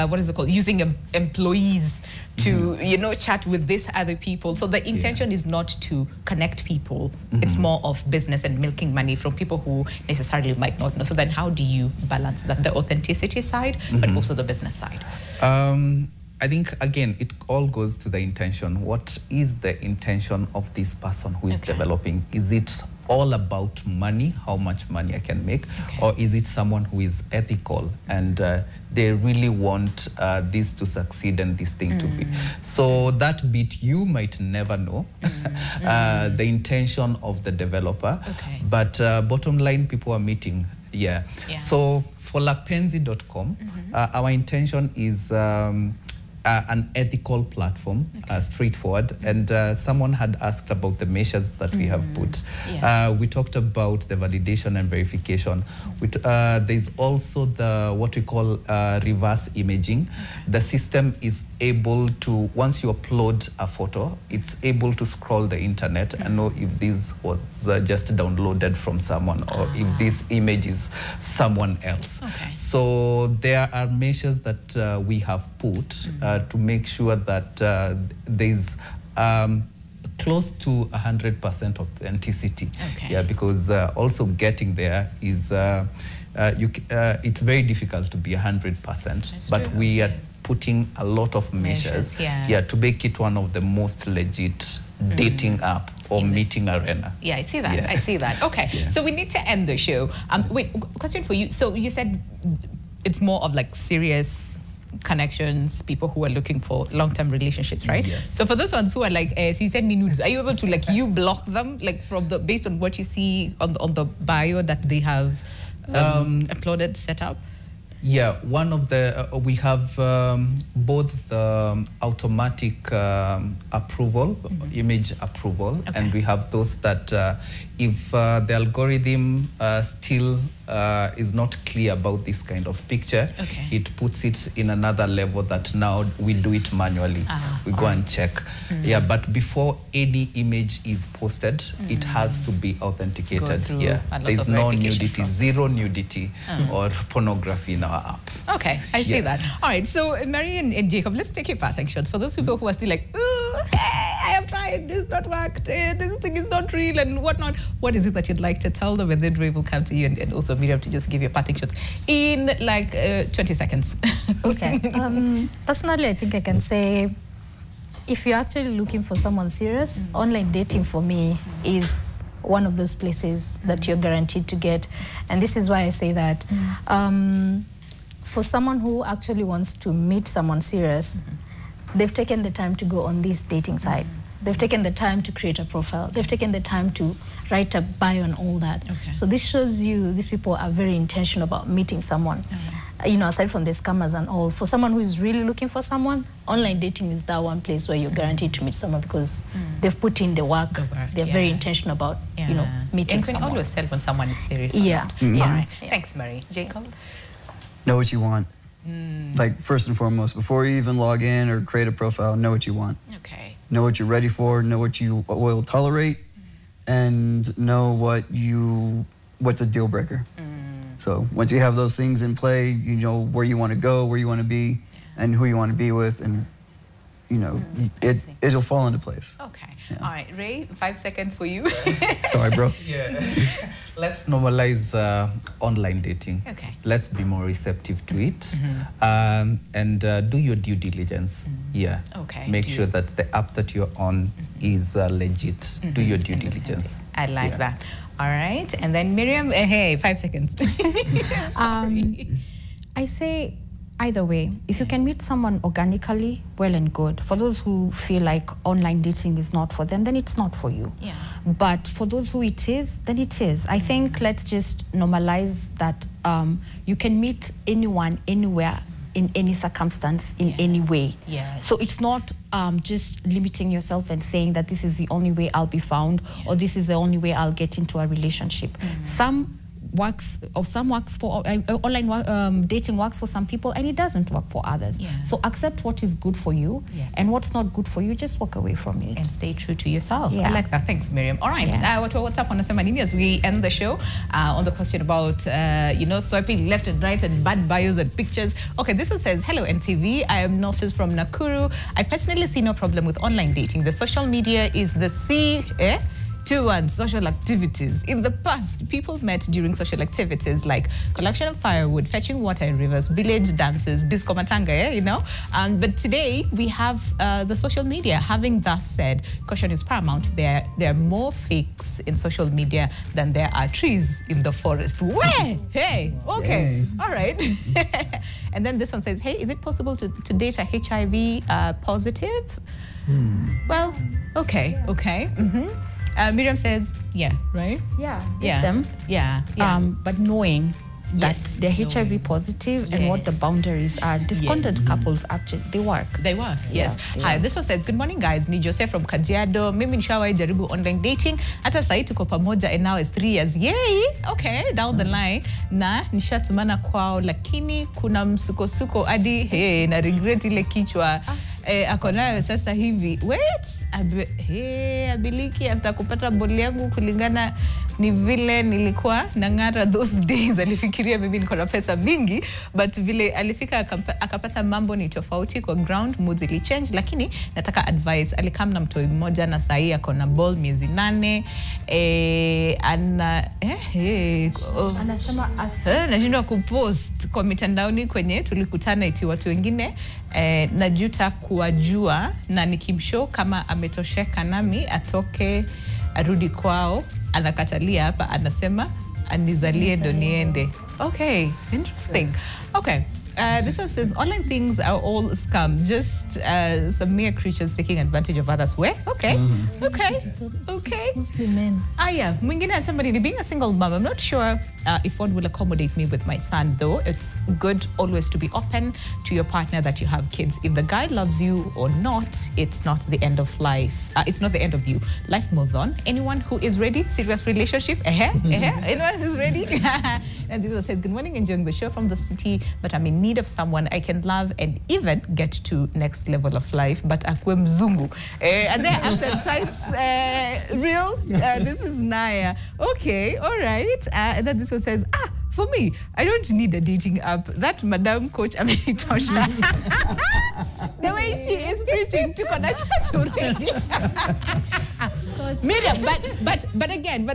what is it called, using employees to chat with these other people. So the intention is not to connect people. It's more of business and milking money from people who necessarily might not know. So then how do you balance that, the authenticity side, but also the business side? I think, again, it all goes to the intention. What is the intention of this person who is developing? Is it all about money, how much money I can make, or is it someone who is ethical and they really want this to succeed and this thing to be? So that bit you might never know, the intention of the developer, but bottom line, people are meeting. So for lapenzi.com, our intention is an ethical platform, straightforward. And someone had asked about the measures that we have put. We talked about the validation and verification. There's also what we call reverse imaging. The system is able to, once you upload a photo, it's able to scroll the internet and know if this was just downloaded from someone or if this image is someone else. So there are measures that we have put to make sure that there's close to 100% authenticity. Yeah, because also getting there is it's very difficult to be 100%, but we are putting a lot of measures to make it one of the most legit dating app or meeting arena. Yeah, I see that. I see that. Okay, so we need to end the show. Wait, question for you. So you said it's more of like serious connections, people who are looking for long-term relationships, right? So for those ones who are like, so you send me nudes, are you able to like you block them like from the based on what you see on the bio that they have uploaded, set up? Yeah, one of the we have both the automatic approval, image approval, and we have those that if the algorithm still is not clear about this kind of picture, it puts it in another level that now we do it manually. We go and check. Yeah, but before any image is posted, it has to be authenticated. There's no nudity, zero nudity or pornography in our app. Okay, I see that. All right, so Mary and Jacob, let's take your parting shots. For those people who are still like, hey, I have tried, it's not worked, this thing is not real and whatnot, what is it that you'd like to tell them? And then Ray will come to you and also Miriam to just give your parting shots in like 20 seconds. Okay. Personally, I think I can say, if you're actually looking for someone serious, online dating for me is one of those places that you're guaranteed to get. And this is why I say that. For someone who actually wants to meet someone serious, they've taken the time to go on this dating site. They've taken the time to create a profile. They've taken the time to write a bio and all that. So this shows you these people are very intentional about meeting someone. You know, aside from the scammers and all, for someone who is really looking for someone, online dating is that one place where you're guaranteed to meet someone because they've put in the work. They're very intentional about, you know, meeting someone. And we always tell when someone is serious. Yeah. All right. Thanks, Mary. Jacob? Know what you want. Like, first and foremost, before you even log in or create a profile, know what you want. Okay. Know what you're ready for, know what you will tolerate, and know what's a deal breaker. So once you have those things in play, you know where you want to go, where you want to be, and who you want to be with, and you know, it'll fall into place. Okay. All right, Ray, 5 seconds for you. Sorry, bro. Let's normalize online dating. Okay. Let's be more receptive to it, and do your due diligence. Okay. Make sure that the app that you're on is legit. Do your due diligence. I like that. All right, and then Miriam, hey, 5 seconds. I say either way, if you can meet someone organically, well and good. For those who feel like online dating is not for them, then it's not for you. But for those who it is, then it is. I think let's just normalize that you can meet anyone, anywhere, in any circumstance, in any way. So it's not just limiting yourself and saying that this is the only way I'll be found or this is the only way I'll get into a relationship. Some works for online dating works for some people and it doesn't work for others. So accept what is good for you and what's not good for you, just walk away from it and stay true to yourself. I like that. Thanks, Miriam. All right, what's up on Nasema Nini as we end the show on the question about you know, swiping left and right and bad bios and pictures. Okay, this one says, hello NTV, I am Nurses from Nakuru. I personally see no problem with online dating. The social media is the towards social activities. In the past, people met during social activities like collection of firewood, fetching water in rivers, village dances, disco matanga, you know. But today we have the social media. Having thus said, caution is paramount. There are more fakes in social media than there are trees in the forest. Where? Hey, okay, all right. And then this one says, hey, is it possible to date a HIV positive? Well, okay. Miriam says, yeah, right? Them. Yeah. But knowing that they're HIV positive and what the boundaries are. Discontent couples actually, they work. They work, yes. Yeah, Hi, this one says, good morning guys, ni Joseph from Kajiado. Mimi nishawahi jaribu online dating. Hata sahi tuko pamoja and now it's 3 years. Yay! Okay, down the line. Na nishatumana kwao lakini kuna msukosuko hadi na regret ile kichwa. Ako nayo sasa hivi. Wait! Abiliki after kupata boli yangu kulingana ni vile nilikuwa nang'ara those days. Alifikiria mimi niko na pesa mingi, but vile alifika akapata mambo ni tofauti kwa ground, mood zili change, lakini nataka advice. Alikam na mtoi mmoja na sahi ako na ball miezi 8. Anasema nashindwa kupost kwa mitandaoni kwenye tulikutana eti watu wengine najuta kuwajua na nikimshow kama ametosheka nami atoke arudi kwao. Anakatalia hapa, anasema anizalie ndo niende. Okay, interesting. Okay. This one says, online things are all scum. Just some mere creatures taking advantage of others. Where? Okay. Okay. Mostly men. Yeah. Mwingine anasema ni being a single mom. I'm not sure if one will accommodate me with my son, though. It's good always to be open to your partner that you have kids. If the guy loves you or not, it's not the end of life. It's not the end of you. Life moves on. Anyone who is ready, serious relationship, anyone who's ready? And this one says, good morning, enjoying the show from the city, but I'm in need of someone I can love and even get to next level of life, but akwe mzungu. And then absent sides, real. This is Naya. Okay, all right. And then this one says, for me, I don't need a dating app. That Madam Coach Amenitosha. The way she is preaching to connect already. Miriam, but again,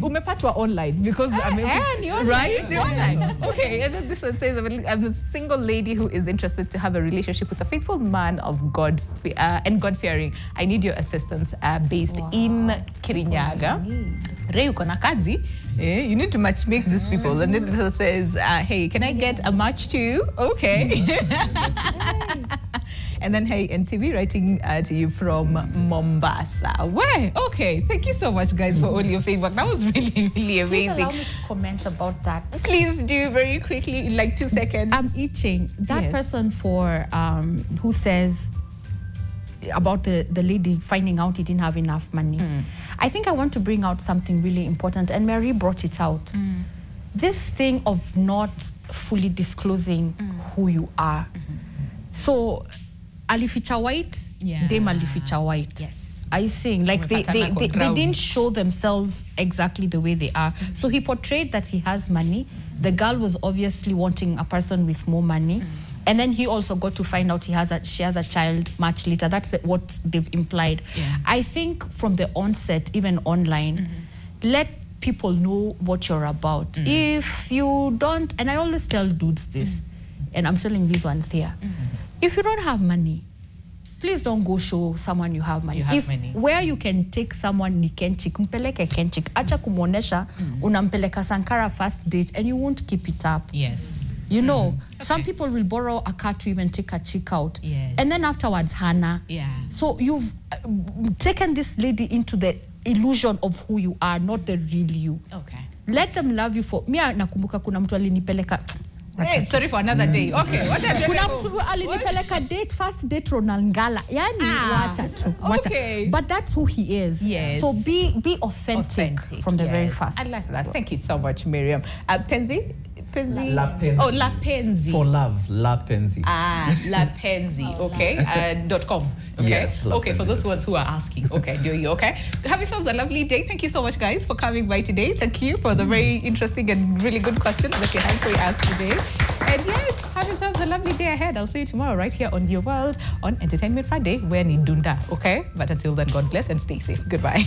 umepatwa online because right? The online. Okay, and then this one says, I'm a single lady who is interested to have a relationship with a faithful man of God and God-fearing. I need your assistance. Based in Kirinyaga. Ray, uko na kazi. You need to match make these people. And then this one says, hey, can I get a match too? Okay. And then, hey, NTV writing to you from Mombasa. Where? Okay. Thank you so much, guys, for all your feedback. That was really, really amazing. Please allow me to comment about that. Please do, very quickly, in like 2 seconds. I'm itching. That person for who says about the lady finding out he didn't have enough money. I think I want to bring out something really important, and Mary brought it out. This thing of not fully disclosing who you are. So, alificha white, dem alificha white. Yes. I think like they didn't show themselves exactly the way they are. So he portrayed that he has money. The girl was obviously wanting a person with more money. And then he also got to find out she has a child much later. That's what they've implied. I think from the onset, even online, let people know what you're about. If you don't, and I always tell dudes this, and I'm telling these ones here, if you don't have money, please don't go show someone you have money. Where you can take someone ni kenchik, mpeleke kenchik, acha kumuonesha, unampeleka Sankara first date, and you won't keep it up. Yes. You know, some people will borrow a car to even take a chick out. And then afterwards, Hannah. So you've taken this lady into the illusion of who you are, not the real you. Let them love you for... Mia nakumbuka kuna mtu alinipeleka... Hey, sorry for another day. Okay, what are you kuna mtu alinipeleka date, first date Ronald Ngala. Yani, wacha tu. Okay. But that's who he is. Yes. So be authentic from the very first. I like that. Thank you so much, Miriam. Penzi? Lapenzi. Oh, Lapenzi. For love, Lapenzi. Lapenzi. Okay. .com. Okay. Yes. Lapenzi. Okay, for those ones who are asking. Okay, do you okay? Have yourselves a lovely day. Thank you so much, guys, for coming by today. Thank you for the very interesting and really good questions that you had for us today. And yes, have yourselves a lovely day ahead. I'll see you tomorrow right here on Your World on Entertainment Friday. We're in Dunda. Okay? But until then, God bless and stay safe. Goodbye.